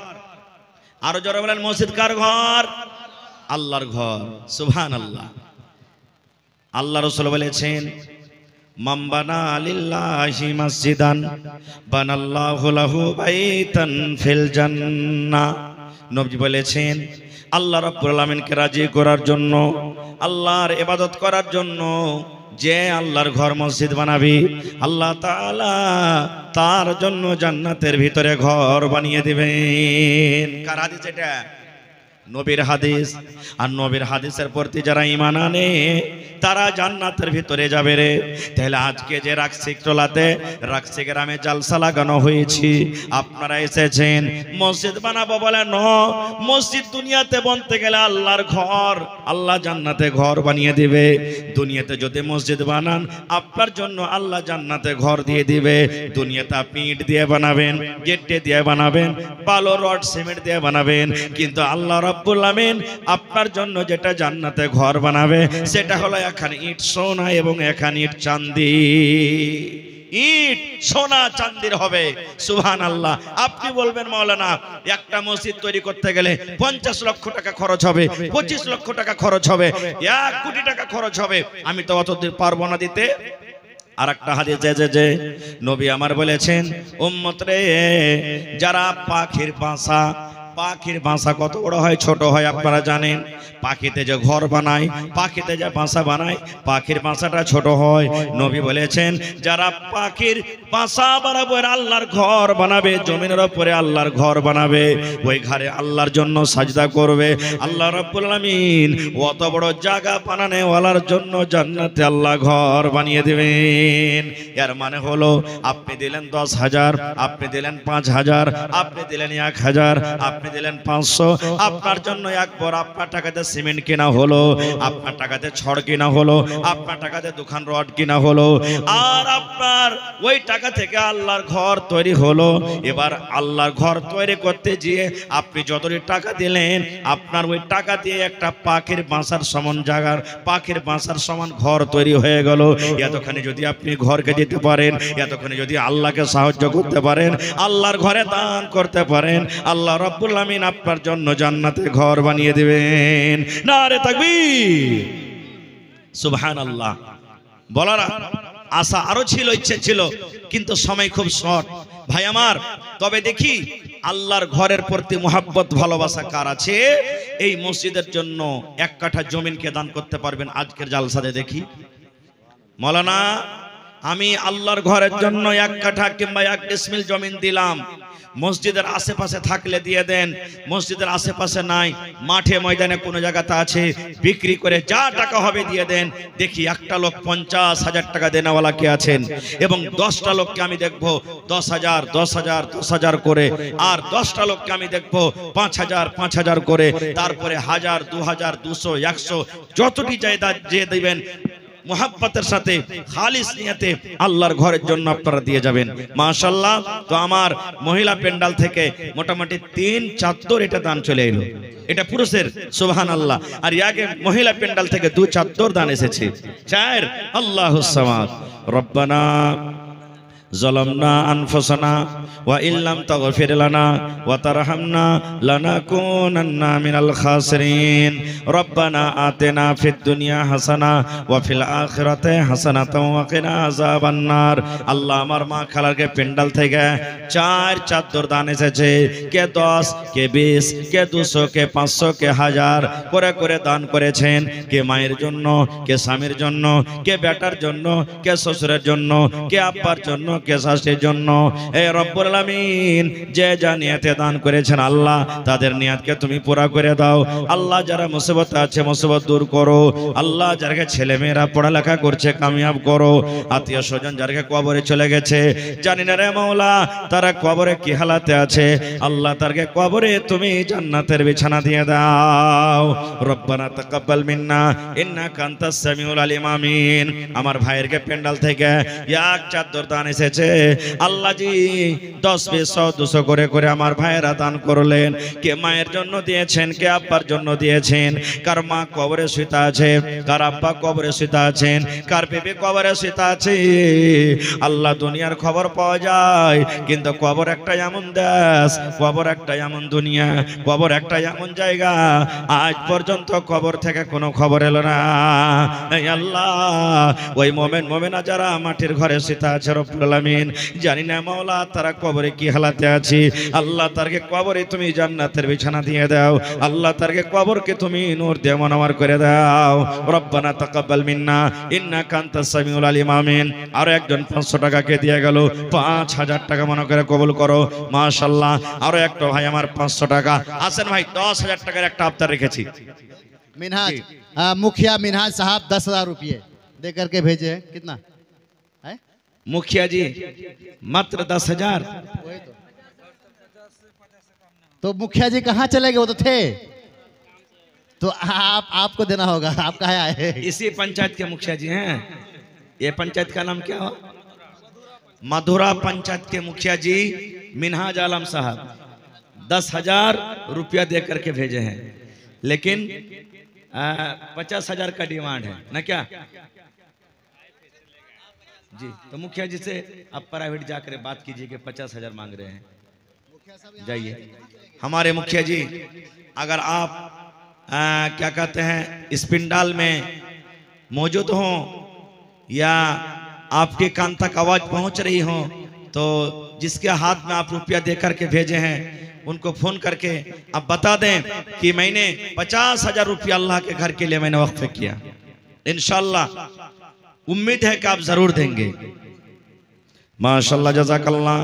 আরো জোরে বলেন মসজিদ কার ঘর? আল্লাহর ঘর। সুবহানাল্লাহ। আল্লাহ রাসূল বলেছেন মান বানা লিল্লাহি মসজিদান বানাল্লাহু লাহু বাইতান ফিল জান্নাহ। নবী বলেছেন আল্লাহ রাব্বুল আলামিনকে রাজি করার জন্য, আল্লাহর ইবাদত করার জন্য যে আল্লাহর ঘর মসজিদ বানাবি, আল্লাহ তাআলা তার জন্য জান্নাতের ভিতরে ঘর বানিয়ে দিবেন। কার হাদিস এটা? নবীর হাদিস। আর নবীর হাদিসের প্রতি যারা ঈমান আনে তারা জান্নাতের ভিতরে যাবে রে। তাহলে আজকে যে রাকসি টোলাতে রাকসি গ্রামে জালসা লাগানো হয়েছে, আপনারা এসেছেন মসজিদ বানাবো বলে ন, মসজিদ দুনিয়াতে বনতে গেলে আল্লাহর ঘর, আল্লাহ জান্নাতে ঘর বানিয়ে দিবে। দুনিয়াতে যদি মসজিদ বানান আপনার জন্য আল্লাহ জান্নাতে ঘর দিয়ে দিবে। দুনিয়াতে আপনি ইট দিয়ে বানাবেন, গেটে দিয়ে বানাবেন, বালো রড সিমেন্ট দিয়ে বানাবেন, কিন্তু আল্লাহ রাব্বুল আমিন আপনার জন্য যেটা জান্নাতে ঘর বানাবে সেটা হলো এখানে ইট সোনা এবং এখানে ইট চাঁদি। ইট সোনা চাঁদির হবে। সুবহানাল্লাহ। আপনি বলবেন মাওলানা একটা মসজিদ তৈরি করতে গেলে 50 লক্ষ টাকা খরচ হবে, 25 লক্ষ টাকা খরচ হবে, 1 কোটি টাকা খরচ হবে, আমি তো অতদূর পারবো না দিতে। আর একটা হাদিস যে নবী আমার বলেছেন উম্মত রে, যারা পাখির বাসা, পাখির বাসা কত বড় হয় ছোট হয় আপনারা জানেন। পাখিতে যে ঘর বানায়, পাখিতে যে বাসা বানায়, পাখির বাসাটা ছোট হয়। নবী বলেছেন যারা পাখির বাসা বরাবর আল্লাহর ঘর বানাবে, জমিনের উপরে আল্লাহর ঘর বানাবে, ওই ঘরে আল্লাহর জন্য সাজদা করবে, আল্লাহ রাব্বুল আলামিন অত বড় জায়গা বানানে ওয়ালার জন্য জান্নাতে আল্লাহ ঘর বানিয়ে দিবেন। এর মানে হলো আপনি দিলেন 10,000, আপনি দিলেন 5,000, আপনি দিলেন 1,000, আপনি দিলেন 500, আপনার জন্য একবার আপনার টাকাতে সিমেন্ট কিনা হলো, আপনার টাকাতে ছড় কিনা হলো, আপনার টাকাতে দোকান রড কিনা হলো, আর আপনার ওই টাকা থেকে আল্লাহর ঘর তৈরি হলো। এবার আল্লাহর ঘর তৈরি করতে গিয়ে আপনি যতটি টাকা দিলেন, আপনার ওই টাকা দিয়ে একটা পাখির বাসার সমান জায়গার, পাখির বাসার সমান ঘর তৈরি হয়ে গেল। এতখানি যদি আপনি ঘরকে দিতে পারেন, এতখানি যদি আল্লাহকে সাহায্য করতে পারেন, আল্লাহর ঘরে দান করতে পারেন, আল্লাহ রাব্বুল আমিন আপনার জন্য জান্নাতে ঘর বানিয়ে দিবেন। নারে তাকবীর। সুবহানাল্লাহ। বলার আশা আরো ছিল, ইচ্ছে ছিল, কিন্তু সময় খুব শর্ট ভাই আমার। তবে দেখি আল্লাহর ঘরের প্রতি মোহাব্বত ভালোবাসা কার আছে এই মসজিদের জন্য 1 কাঠা জমিনকে দান করতে পারবেন আজকের জালসাতে দেখি। মাওলানা আমি আল্লাহর ঘরের জন্য 1 কাঠা কিংবা 1 ডিসমিল জমিন দিলাম, মসজিদের আশেপাশে থাকলে দিয়ে দেন, মসজিদের আশেপাশে নাই, মাঠে ময়দানে কোনো জায়গাতে আছে, বিক্রি করে যা টাকা হবে দিয়ে দেন। দেখি একটা লোক 50,000 টাকা দেনাওয়ালা কে আছেন, এবং 10টা লোককে আমি দেখবো 10,000 10,000 10,000 করে, আর 10টা লোককে আমি দেখবো 5,000 5,000 করে, তারপরে 1,000 2,000 200 100 যতটি চাই যে দিবেন মুহাব্বতের সাথে খালিস নিয়তে আল্লাহর ঘরের জন্য আপনারা দিয়ে যাবেন মাশাআল্লাহ। তো আমার মহিলা পেন্ডাল থেকে মোটামুটি 3 চাদর এটা দান চলে এলো, এটা পুরুষের সুবহানাল্লাহ। আর আগে মহিলা পেন্ডাল থেকে 2 চাদর দান এসেছে। 4 আল্লাহুস সামাদ রব্বানা ظلمنا أنفسنا وإن لم تغفر لنا وترحمنا لنكونن من الخاسرين ربنا آتنا في الدنيا حسنة وفي الآخرة حسنة وقنا عذاب النار। আল্লাহ আমার মা খালারকে পেন্ডাল থেকে 4 চাদর দান এসেছে, কে 10 কে 20 কে 200 কে 500 কে 1000 করে করে দান করেছেন, কে মায়ের জন্য, কে স্বামীর জন্য, কে বেটার জন্য, কে শ্বশুরের জন্য, কে আব্বার জন্য, কে শাশুড়ির জন্য। এ রব্বুল আলামিন যে যা নিয়তে দান করেছেন আল্লাহ তাদের নিয়তকে তুমি পুরা করে দাও আল্লাহ। যারা মুসিবতে আছে মুসিবত দূর করো আল্লাহ। যারা ছেলে মেয়েরা পড়ালেখা করছে কামিয়াব করো। আত্মীয় স্বজন যারা কবরে চলে গেছে জানি না রে মাওলা তারা কবরে কি হালাতে আছে আল্লাহ, তারকে কবরে তুমি জান্নাতের বিছানা দিয়ে দাও। রব্বানা তাকাব্বাল মিন্না ইন্নাকা আনতাস সামিউল আলিম আমিন। আমার ভাইয়েরকে পেন্ডাল থেকে 1 চাদর দান এসেছে আল্লাহ জি 10 20 100 200 করে করে আমার ভাইয়েরা দান করলেন। কে মায়ের জন্য দিয়েছেন, কে আব্বার জন্য দিয়েছেন, কার মা কবরে শুয়ে আছে, কার আব্বা কবরে শুয়ে আছেন, কার বেবি কবরে শুয়ে আছে। আল্লাহ দুনিয়ার খবর পাওয়া যায় কিন্তু কবর একটা এমন দেশ, কবর একটা এমন দুনিয়া, কবর একটা এমন জায়গা আজ পর্যন্ত কবর থেকে কোনো খবর এলো না। এই আল্লাহ ওই মুমিন মুমিনা যারা মাটির ঘরে শুয়ে আছে রব্বুল আলামিন জানি না মাওলা তারা কবরে কি হালাতে আছে আল্লাহ, তারকে কবরে তুমি জান্নাতের বিছানা দিয়ে দাও আল্লাহ, তারকে কবরকে তুমি নূর দিয়ে মনোয়ার করে দাও। রব্বানা তাকাব্বাল মিন্না ইন্নাকা আনতাস সামিউল আলিম আমিন। আর একজন 500 টাকাকে দিয়ে গেল, 5000 টাকা মনে করে কবুল করো মাশাআল্লাহ। আর একটা ভাই আমার 500 টাকা আসেন ভাই 10000 টাকার একটা আবদার রেখেছি। मिनहाज मुखिया मिनहाज साहब 10,000 रुपये दे करके भेजे। कितना है मुखिया जी मात्र 10,000। तो मुखिया जी कहाँ चले गए? वो तो थे, तो आपको देना होगा। आप कहाँ आए? इसी पंचायत के मुखिया जी हैं। ये पंचायत का नाम क्या हो? मधुरा पंचायत के मुखिया जी मिनहाज आलम साहब 10,000 रुपया दे करके भेजे हैं, लेकिन 50,000 का डिमांड है ना क्या जी? तो मुखिया जी से आप प्राइवेट जाकर बात कीजिए कि 50,000 मांग रहे हैं। जाइए हमारे मुखिया जी, अगर आप क्या कहते हैं इस पिंडाल में मौजूद हो या आपके कान तक आवाज पहुंच रही हो तो जिसके हाथ में आप रुपया दे करके भेजे हैं उनको फोन करके आप बता दें कि मैंने 50,000 रुपया अल्लाह के घर के लिए मैंने वक्फ किया। इंशाअल्लाह उम्मीद है कि आप जरूर देंगे। माशाअल्लाह जज़ाकल्लाह।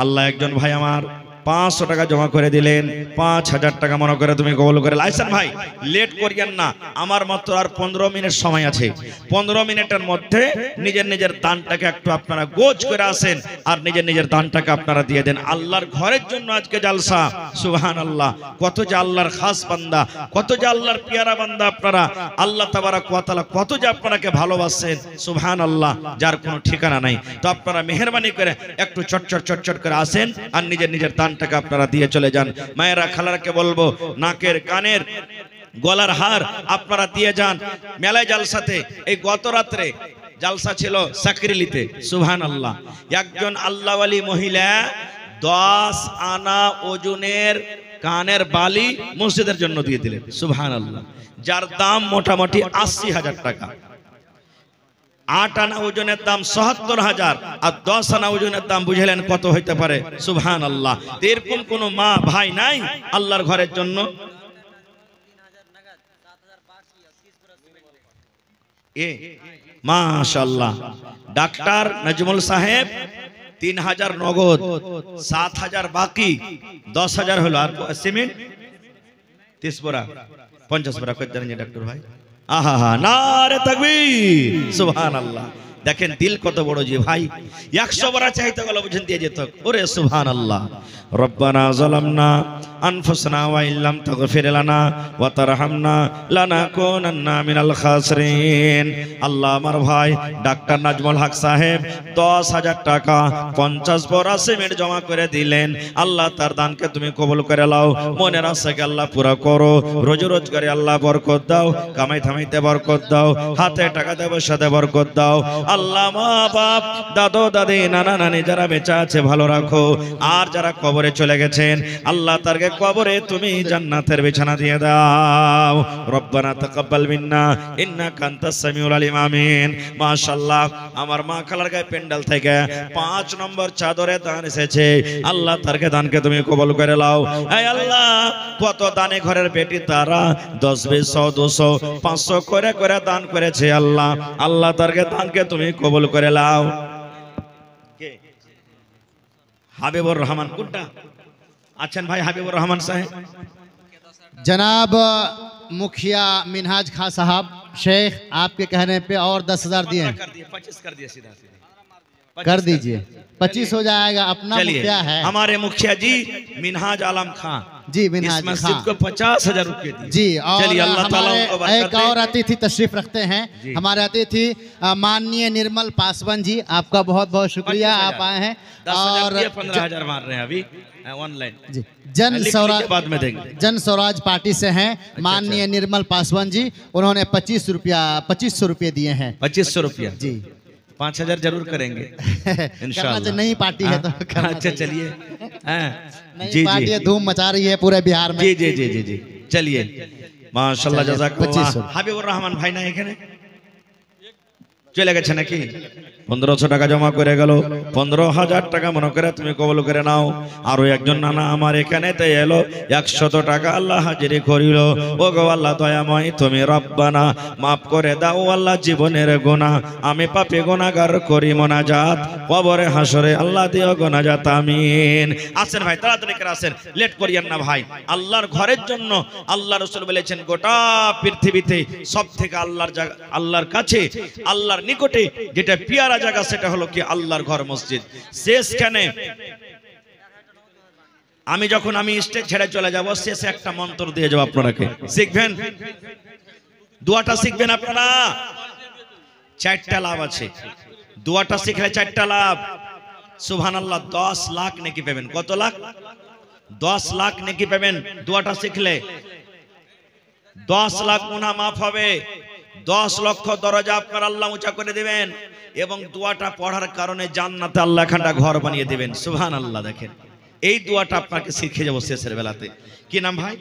अल्लाह एक जन भाई हमार 500 টাকা জমা করে দিলেন, 5000 টাকা মনে করে তুমি কবুল করে লাইছেন। ভাই লেট করিয়েন না, আমার মাত্র আর 15 মিনিট সময় আছে। 15 মিনিটের মধ্যে নিজের নিজের দানটাকে একটু আপনারা গোছ করে আসেন আর নিজের নিজের দানটাকে আপনারা দিয়ে দেন আল্লাহর ঘরের জন্য। আজকে জালসা সুবহানাল্লাহ, কত যে আল্লাহর খাস বান্দা, কত যে আল্লাহর পিয়ারা বান্দা আপনারা। আল্লাহ তাবারাক ওয়া তাআলা কত যে আপনাকে ভালোবাসেন সুবহানাল্লাহ, যার কোনো ঠিকানা নাই। তো আপনারা মেহেরবানি করে একটু চটচট চটচট করে আসেন আর নিজের নিজের টাকা আপনারা দিয়ে চলে যান। মায়েরা খালারকে বলবো নাকের কানের গলার হার আপনারা দিয়ে যান মেলায় জালসাতে। এই গত রাত্রে জালসা ছিল সাকরিলিতে সুবহানাল্লাহ। একজন আল্লাহওয়ালি মহিলা 10 আনা ওজনের কানের বালি মসজিদের জন্য দিয়ে দিলেন সুবহানাল্লাহ, যার দাম মোটামুটি 80,000 টাকা। 8 আনা ওজনের দাম ৭৭,000 আর 10 আনা ওজনের দাম বুঝলেন কত হইতে পারে সুবহানাল্লাহ। এরকম কোন মা ভাই নাই আল্লাহর ঘরের জন্য? মাশাআল্লাহ। ডাক্তার নাজমুল সাহেব 3,000 নগদ, 7,000 বাকি, 10,000 হলো। আর সিমেন্ট 30 বোরা 50 বোরা কত জানেন ডাক্তার ভাই? আহা নারে তাকবীর সুবহানাল্লাহ। দেখেন দিল কত বড় যে ভাই, 100 বার চাইতে গেল বুঝেন দিয়ে যেত। ওরে সুবহানাল্লাহ। রব্বানা যালামনা আনফুসানা ওয়া ইল্লাম তাগফির লানা ওয়া তারহামনা লানাকুনান্না মিনাল খাসিরিন। আল্লাহ আমার ভাই ডাক্তার নাজমুল হক সাহেব 10,000 টাকা 50 বড়া সিমেন্ট জমা করে দিলেন। আল্লাহ তার দানকে তুমি কবুল করে নাও, মনের আশাকে আল্লাহ পুরা করো, রোজ রোজগারে আল্লাহ বরকত দাও, কামাই থামাইতে বরকত দাও, হাতে টাকাতে পয়সাতে বরকত দাও। আল্লাহ মা বাপ দাদু দাদি নানা নানি যারা বেঁচে আছে ভালো রাখো, আর যারা কবরে চলে গেছেন আল্লাহ তারকে কবরে তুমি জান্নাতের বিছানা দিয়ে দাও। রব্বানা তাকাব্বাল মিন্না ইন্নাকা আনতাস সামিউল আলিম। আমিন। মাশাআল্লাহ আমার মা খালার গায়ে প্যান্ডেল থেকে 5 নম্বর চাদরে দান এসেছে। আল্লাহ তারকে দানকে তুমি কবুল করে নাও। হে আল্লাহ কত দানে ঘরের বেটি তারা 10 20 100 200 500 করে করে দান করেছে। আল্লাহ আল্লাহ তারকে দানকে তুমি কবুল করে নাও। কে? হাবিবুর রহমান কোনটা আছেন ভাই? হাবিবুর রহমান সাহেব। जनाब मुखिया मिनहाज खां साहब शेख आपके कहने पे और 10,000 दिए हैं। 25 कर दिए सीधा सीधा कर दीजिए 25 हो जाएगा। अपना चलिए मुखिया है हमारे मुखिया जी मिनहाज आलम खां जी मिनहाज इस मस्जिद खां को 50,000 रुपए दिए। जी। और चलिए अल्लाह ताला हमारे उनको बरकत एक दे। और अतिथि तशरीफ रखते हैं जी। हमारे अतिथि माननीय निर्मल पासवान जी, आपका बहुत बहुत शुक्रिया, आप आए हैं। 10,000 और दिए, 15,000 मार रहे हैं अभी ऑनलाइन जी जन स्वराज बाद में देंगे। जन स्वराज पार्टी से हैं माननीय निर्मल पासवान जी, उन्होंने 2500 रुपये दिए हैं। 2500 रुपया जी 5,000 जरूर करेंगे करना इंशाअल्लाह। तो नई पार्टी है तो करना अच्छा चाहिए। चलिए हाँ। नई जी पार्टी जी है, धूम मचा रही है पूरे बिहार में। जी जी जी जी जी चलिए माशाल्लाह चलिए, জাযাকাল্লাহ। 2500 হাবিবুর রহমান ভাই না এখানে চলে গেছে নাকি? 1500 টাকা জমা করে গেল। 15,000 টাকা মনে করে তুমি কবুল করে নাও। আরো একজন নানা আমার এখানে তে এলো 100 টাকা আল্লাহ হাজিরি করিল। ও গো আল্লাহ দয়াময় তুমি রব্বানা মাফ করে দাও আল্লাহ জীবনের গুনাহ, আমি পাপী গুনাহগার করি মোনাজাত কবরে হাসরে আল্লাহ দিও গুনাহজাত। আমিন। আসেন ভাই তাড়াতাড়ি করে আসেন, লেট করিয়েন না ভাই। আল্লাহর ঘরের জন্য আল্লাহ রাসূল বলেছেন গোটা পৃথিবীতে সবথেকে আল্লাহর কাছে আল্লাহর নিকটে যেটা পিয়ারা জায়গা সেটা হলো কি আল্লাহর ঘর মসজিদ। শেষখানে আমি যখন স্টেজ ছেড়ে চলে যাব শেষে একটা মন্ত্র দিয়ে যাবো, আপনারাকে শিখবেন, দোয়াটা শিখবেন আপনারা। 4টা লাভ আছে, দোয়াটা শিখলে 4টা লাভ। সুবহানাল্লাহ 10 লাখ নেকি পাবেন। কত লাখ? 10 লাখ নেকি পাবেন দোয়াটা শিখলে। 10 লাখ গুনাহ মাফ হবে, 10 লক্ষ দরজা আপনার আল্লাহ উঁচা করে দিবেন, এবং দোয়াটা পড়ার কারণে জান্নাতে আল্লাহ খানটা ঘর বানিয়ে দিবেন। সুবহানাল্লাহ। দেখেন এই দোয়াটা আপনাকে শিখে যাবো শেষের বেলাতে। কি নাম ভাই?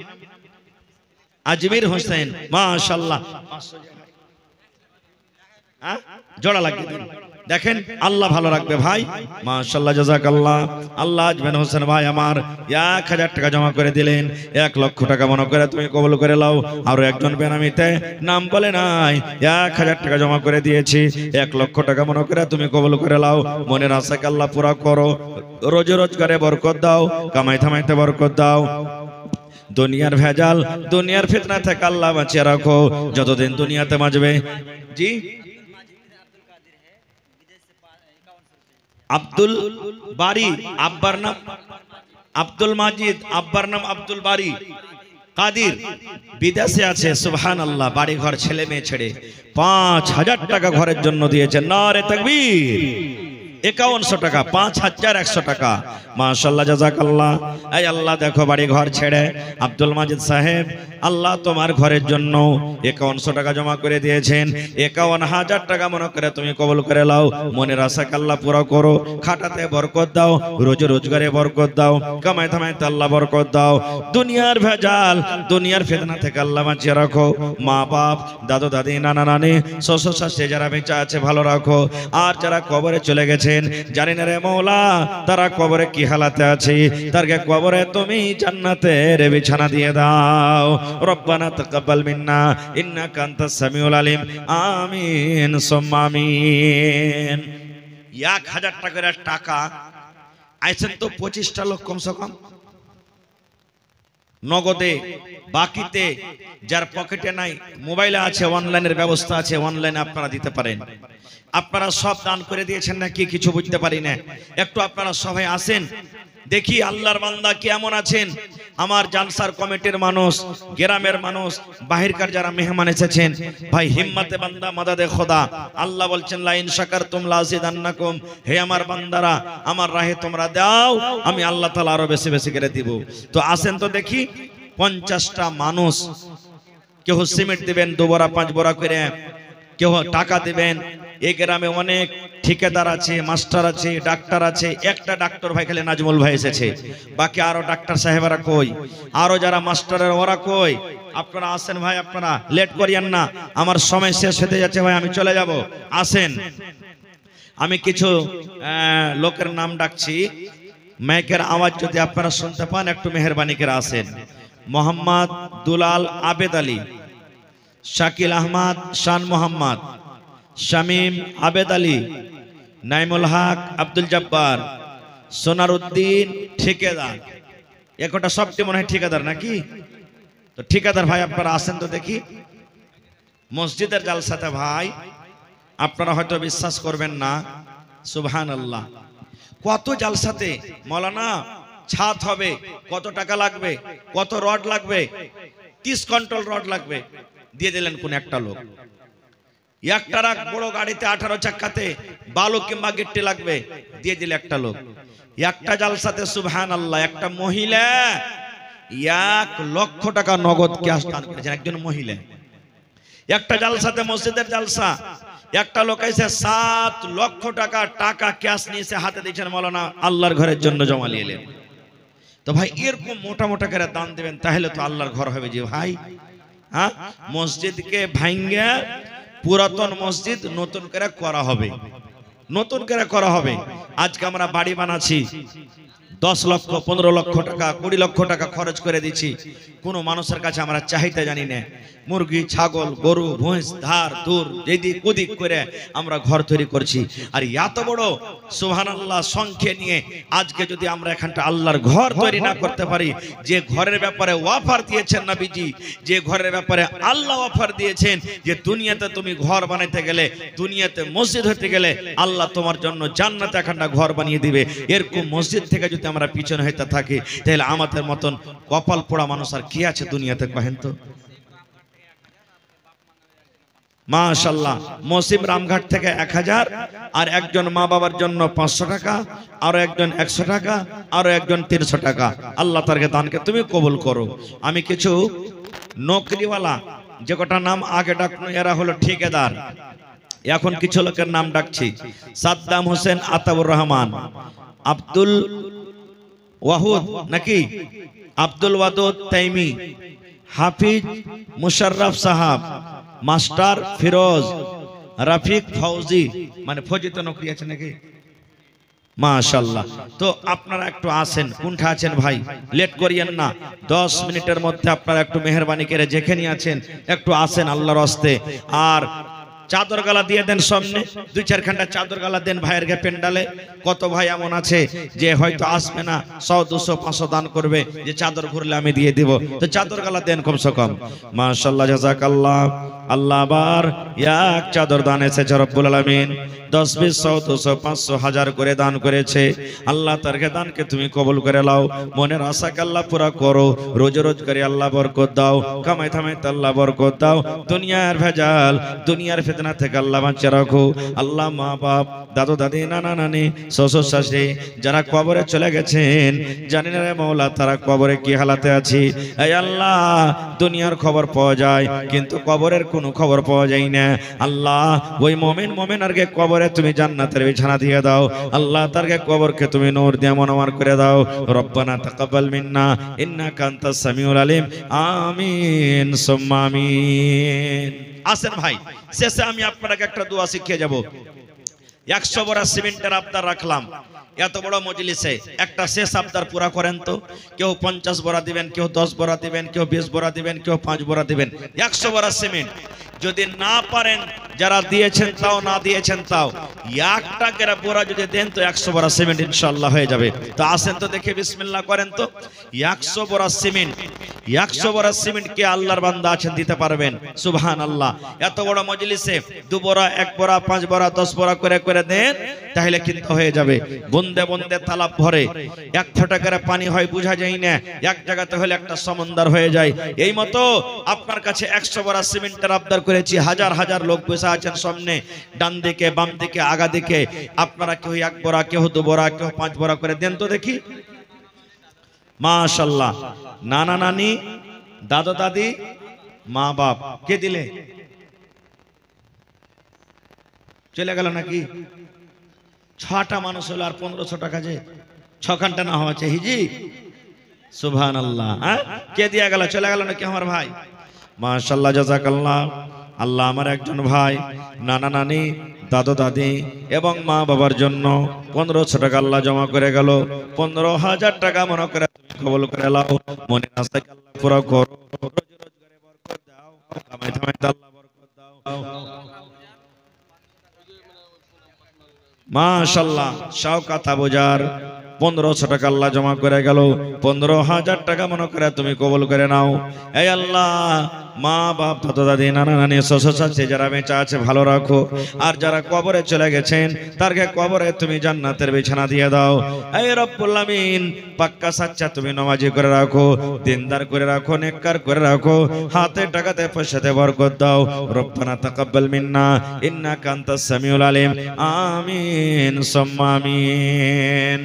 আজমির হোসেন। মাশাআল্লাহ জোড়া লাগিয়ে দিন। দেখেন আল্লাহ ভালো রাখবে ভাই। মাশাআল্লাহ জাযাকাল্লাহ। আল্লাহ আজমির হোসেন ভাই আমার 1000 টাকা জমা করে দিলেন। 1 লক্ষ টাকা মনে করে তুমি কবুল করে নাও। আরো একজন বেনামিতে নাম বলে নাই 1000 টাকা জমা করে দিয়েছি, 1 লক্ষ টাকা মনে করে তুমি কবুল করে নাও। মনের আশাকে আল্লাহ পুরা করো, রোজ রোজগারে বরকত দাও, কামাই থামাইতে বরকত দাও। দুনিয়ার ভেজাল দুনিয়ার ফিতনা থেকে আল্লাহ বাঁচিয়ে রাখো যতদিন দুনিয়াতে বাঁচবে। জি আব্দুল বারি, আব্বার নাম আব্দুল মাজিদ, আব্বার নাম আব্দুল বারি কাদির, বিদেশে আছে। সুবহানাল্লাহ। বাড়ি ঘর ছেলে মেয়ে ছেড়ে 5,000 টাকা ঘরের জন্য দিয়েছেন। নারে তাকবীর। 5100 টাকা, 5,100 টাকা। মাশাআল্লাহ জাযাকাল্লাহ। এই আল্লাহ দেখো বাড়ি ঘর ছেড়ে আব্দুল মাজিদ সাহেব আল্লাহ তোমার ঘরের জন্য 5100 টাকা জমা করে দিয়েছেন। 51,000 টাকা মনে করে তুমি কবুল করে নাও। মনের আশাকে আল্লাহ পুরো করো, খাটাতে বরকত দাও, রোজ রোজগারে বরকত দাও, কামাই থামাইতে আল্লাহ বরকত দাও। দুনিয়ার ভেজাল দুনিয়ার ফিতনা থেকে আল্লাহ বাঁচিয়ে রাখো। মা বাপ দাদু দাদি নানা নানি শ্বশুর শাশুড়ি যারা বেঁচে আছে ভালো রাখো, আর যারা কবরে চলে গেছেন জানি না রে মওলা তারা কবরে কি হালাতে আছে, তারকে কবরে তুমি জান্নাতের বিছানা দিয়ে দাও। রব্বানা তাকাব্বাল মিন্না ইন্নাকা আনতাস সামিউল আলিম। আমিন সুম্মা আমিন। 1000 টাকা আইছেন তো 25টা লোক কমসে কম নগদে, বাকিতে যার পকেটে নাই মোবাইলে আছে, অনলাইনের ব্যবস্থা আছে, অনলাইনে আপনারা দিতে পারেন। আপনারা সব দান করে দিয়েছেন নাকি কিছু বুঝতে পারি না। একটু আপনারা সবাই আসেন, দেখি আল্লাহর বান্দা কেমন আছেন। আমার জালসার কমিটির মানুষ, গ্রামের মানুষ, বাহিরকার যারা মেহমান এসেছেন, ভাই হিম্মতে বান্দা মাদাদে খোদা। আল্লাহ বলছেন লা ইন শাকারতুম লা আযিদান্নাকুম, হে আমার বান্দারা আমার রাহে তোমরা দাও, আমি আল্লাহ তাআলা আরো বেশি বেশি করে দিব। তো আসেন তো দেখি 50টা মানুষ, কেউ সিমেন্ট দিবেন 2 বড়া 5 বড়া করে, কেউ টাকা দিবেন। এই গ্রামে অনেক ঠিকাদার আছে, মাস্টার আছে, ডাক্তার আছে। একটা ডাক্তার ভাই খালি নাজমুল ভাই এসেছে, বাকি আরো ডাক্তার সাহেবরা কই, আরো যারা মাস্টারের ওরা কই? আপনারা আসেন ভাই, আপনারা লেট করিয়েন না, আমার সময় শেষ হতে যাচ্ছে ভাই, আমি চলে যাব। আসেন, আমি কিছু লোকের নাম ডাকছি, মাইকের আওয়াজ যদি আপনারা শুনতে পান একটু মেহেরবানি করে আসেন। মোহাম্মদ দুলাল আবেদ আলী, শাকিল আহমদ শান মোহাম্মদ, শামীম আবেদ আলী, নাইমুল হক আব্দুল জব্বার, সোনার উদ্দিন ঠিকাদার। একটা সবটি মনে হয় ঠিকাদার নাকি? তো ঠিকাদার ভাই আপনারা আসেন তো দেখি। মসজিদের জালসাতে ভাই আপনারা হয়তো বিশ্বাস করবেন না, সুবহানাল্লাহ, কত জালসাতে মৌলানা ছাদ হবে, কত টাকা লাগবে, কত রড লাগবে, 30 কুইন্টাল রড লাগবে, দিয়ে দিলেন কোন একটা লোক। একটা রাখ বড় গাড়িতে 18 চাকাতে বালু কিংবা গিট্টি লাগবে, দিয়ে দিলে একটা লোক। একটা জালসাতে সুবহানাল্লাহ একটা মহিলা 1 লক্ষ টাকা নগদ ক্যাশ দান করেছেন, একজন মহিলা। একটা জালসাতে, মসজিদের জালসা, একটা লোক এসে 7 লক্ষ টাকা ক্যাশ নিয়ে হাতে দিয়েছেন, মাওলানা আল্লাহর ঘরের জন্য জমা নিলেন। তো ভাই এরকম মোটা মোটা করে দান দিবেন, তাহলে তো আল্লাহর ঘর হবে যে ভাই। হ্যাঁ, মসজিদকে ভাঙ্গা পুরাতন মসজিদ নতুন করে করা হবে, নতুন করে করা হবে। আজকে আমরা বাড়ি বানাচ্ছি, 10 লক্ষ 15 লক্ষ টাকা 20 লক্ষ টাকা খরচ করে দিচ্ছি, কোনো মানুষের কাছে আমরা চাহিদা জানি না। মুরগি, ছাগল, গরু, ভৈঁস ধার দূর যেদিক ওদিক করে আমরা ঘর তৈরি করছি। আর এত বড় সুবহানাল্লাহ সংখ্যা নিয়ে আজকে যদি আমরা এখানটা আল্লাহর ঘর তৈরি না করতে পারি, যে ঘরের ব্যাপারে অফার দিয়েছেন নবীজি, যে ঘরের ব্যাপারে আল্লাহ অফার দিয়েছেন যে দুনিয়াতে তুমি ঘর বানাইতে গেলে, দুনিয়াতে মসজিদ হতে গেলে আল্লাহ তোমার জন্য জান্নাতে এখানটা ঘর বানিয়ে দিবে, এরকম মসজিদ থেকে যদি আমরা পিছনে হইতে থাকি, তাহলে আমাদের মতন কপাল পোড়া মানুষ আর কি আছে দুনিয়াতে কহেন তো? মাশাআল্লাহ, মসিম রামঘাট থেকে 1000, আর একজন মা বাবার জন্য 500 টাকা, আর একজন 100 টাকা, আর একজন 300 টাকা। আল্লাহ তারকে দানকে তুমি কবুল করো। আমি কিছু নকরিওয়ালা, যে কটা নাম আগে ডাকনো এরা হলো ঠিকাদার, এখন কিছু লোকের নাম ডাকছি। সাদ্দাম হোসেন আতাউর রহমান, আব্দুল ওয়াহুদ নাকি, আব্দুল ওয়াদুদ তাইমি, হাফিজ মুশাররফ সাহাব, মাস্টার ফিরোজ, রাফিক ফৌজি, মানে ফৌজি তো নকরি আছে নাকি? মাশাআল্লাহ। তো আপনারা একটু আসেন, কোনটা আছেন ভাই, লেট করিয়েন না, 10 মিনিটের মধ্যে আপনারা একটু মেহেরবানি করে যেখানে আছেন একটু আসেন আল্লাহর হস্তে। আর চাদর গালা দিয়ে দেন, সামনে 2-4 ঘন্টা চাদর গালা দেন ভাইয়ের গে পেন্ডালে। কত ভাই এমন আছে যে হয়তো আসবে না, 100 200 500 দান করবে, যে চাদর ঘুরলে আমি দিয়ে দিব, তো চাদর গালা দেন কমসে কম। মাশাআল্লাহ, জাযাকাল্লাহ। আল্লাহ আবার এক চাদর দান এসেছে রব্বুল আলামিন, 10 20 100 200 500 1000 করে দান করেছে। আল্লাহ তার দানকে তুমি কবুল করে নাও, মনের আশাকে আল্লাহ পুরা করো, রোজ রোজ করে আল্লাহ বরকত দাও, কামাই থামাইতে আল্লাহ বরকত দাও, দুনিয়ার ভেজাল দুনিয়ার ফিতনা থেকে আল্লাহ বাঁচিয়ে রাখো। আল্লাহ মা বাপ, দাদু দাদি, নানা নানি, শ্বশুর শাশুড়ি যারা কবরে চলে গেছেন, জানি না রে মাওলা তারা কবরে কি হালাতে আছে। এই আল্লাহ, দুনিয়ার খবর পাওয়া যায় কিন্তু কবরের কোনো খবর পাওয়া যায় না। আল্লাহ ওই মুমিন মুমিনারকে কবরে তুমি জান্নাতের বিছানা দিয়ে দাও। আল্লাহ তারকে কবরকে তুমি নূর দিয়ে মনোয়ার করে দাও। রব্বানা তাকাব্বাল মিন্না ইন্নাকা আনতাস সামিউল আলিম। আমিন সুম্মা আমিন। আসেন ভাই, শেষে আমি আপনাকে একটা দোয়া শিখিয়ে যাব। 100 বড়া সিমেন্টের আবদার রাখলাম এত বড় মজলিসে, একটা শেষ আবদার পুরা করেন তো। কেউ 50 বড়া দিবেন, কেউ 10 বড়া দিবেন, কেউ 20 বড়া দিবেন, কেউ 5 বড়া দিবেন। 100 বড়া সিমেন্ট যদি না পারেন, যারা দিয়েছেন তাও, না দিয়েছেন তাও, 1 টাকার বড়া যদি দেন তো 100 বড়া সিমেন্ট ইনশাআল্লাহ হয়ে যাবে। তো আসেন তো দেখে বিসমিল্লাহ করেন তো। 100 বড়া সিমেন্ট, 100 বড়া সিমেন্ট কে আল্লাহর বান্দা আছেন দিতে পারবেন? সুবহানাল্লাহ। এত বড় মজলিসে 2 বড়া, 1 বড়া, 5 বড়া, 10 বড়া করে করে দেন, তাহলে কিন্তু হয়ে যাবে। বন্দে বন্দে তালাব ভরে 1 ফোঁটা করে পানি হয় বুঝা যায় না, এক জায়গাতে হলে একটা সমুদ্র হয়ে যায়। এই মতো আপনার কাছে 100 বড়া সিমেন্টের আবদার করেছি। হাজার হাজার লোক বসে আছেন সামনে, ডান দিকে, বাম দিকে, আগা দিকে। আপনারা কেউ 1 বড়া, কেউ 2 বড়া, কেউ 5 বড়া করে দেন তো দেখি। মাশাআল্লাহ। নানা নানি, দাদা দাদি, মা বাপ কে দিলে? চলে গেল নাকি? 6টা মানুষ হলো আর 1500 টাকা, যে 6খানটা না হওয়া চাই হিজি। সুবহানাল্লাহ। হ্যাঁ, কে দিয়া গেল? চলে গেল নাকি আমার ভাই? মাশাআল্লাহ, জাযাকাল্লাহ। আল্লাহ আমার একজন ভাই নানা নানি, দাদা দাদি এবং মা বাবার জন্য 1500 টাকা আল্লাহ জমা করে গেল। 15,000 টাকা মনে করে কবুল করে নাও। মনে আশা আল্লাহ পুরো করো, রোজি রোজগারে বরকত দাও, কামাই ধামাইতে আল্লাহ বরকত দাও। মাশাআল্লাহ। শাওকাত আবুজার 1500 টাকা আল্লাহ জমা করে গেল। 15,000 টাকা মনে করে তুমি কবুল করে নাও। এই আল্লাহ, মা বাপ, দাদা দাদি, নানা নানি, শ্বশুর শাশুড়ি যারা বেঁচে আছে ভালো রাখো, আর যারা কবরে চলে গেছেন তারকে কবরে তুমি জান্নাতের বিছানা দিয়ে দাও। এই রব্বুল আমিন, পাক্কা সাচ্চা তুমি নামাজি করে রাখো, দিনদার করে রাখো, নেককার করে রাখো, হাতে টাকাতে পয়সাতে বরকত দাও। রব্বানা তাকাব্বাল মিন্না ইন্নাকা আনতাস সামিউল আলিম। আমিন সুম্মা আমিন।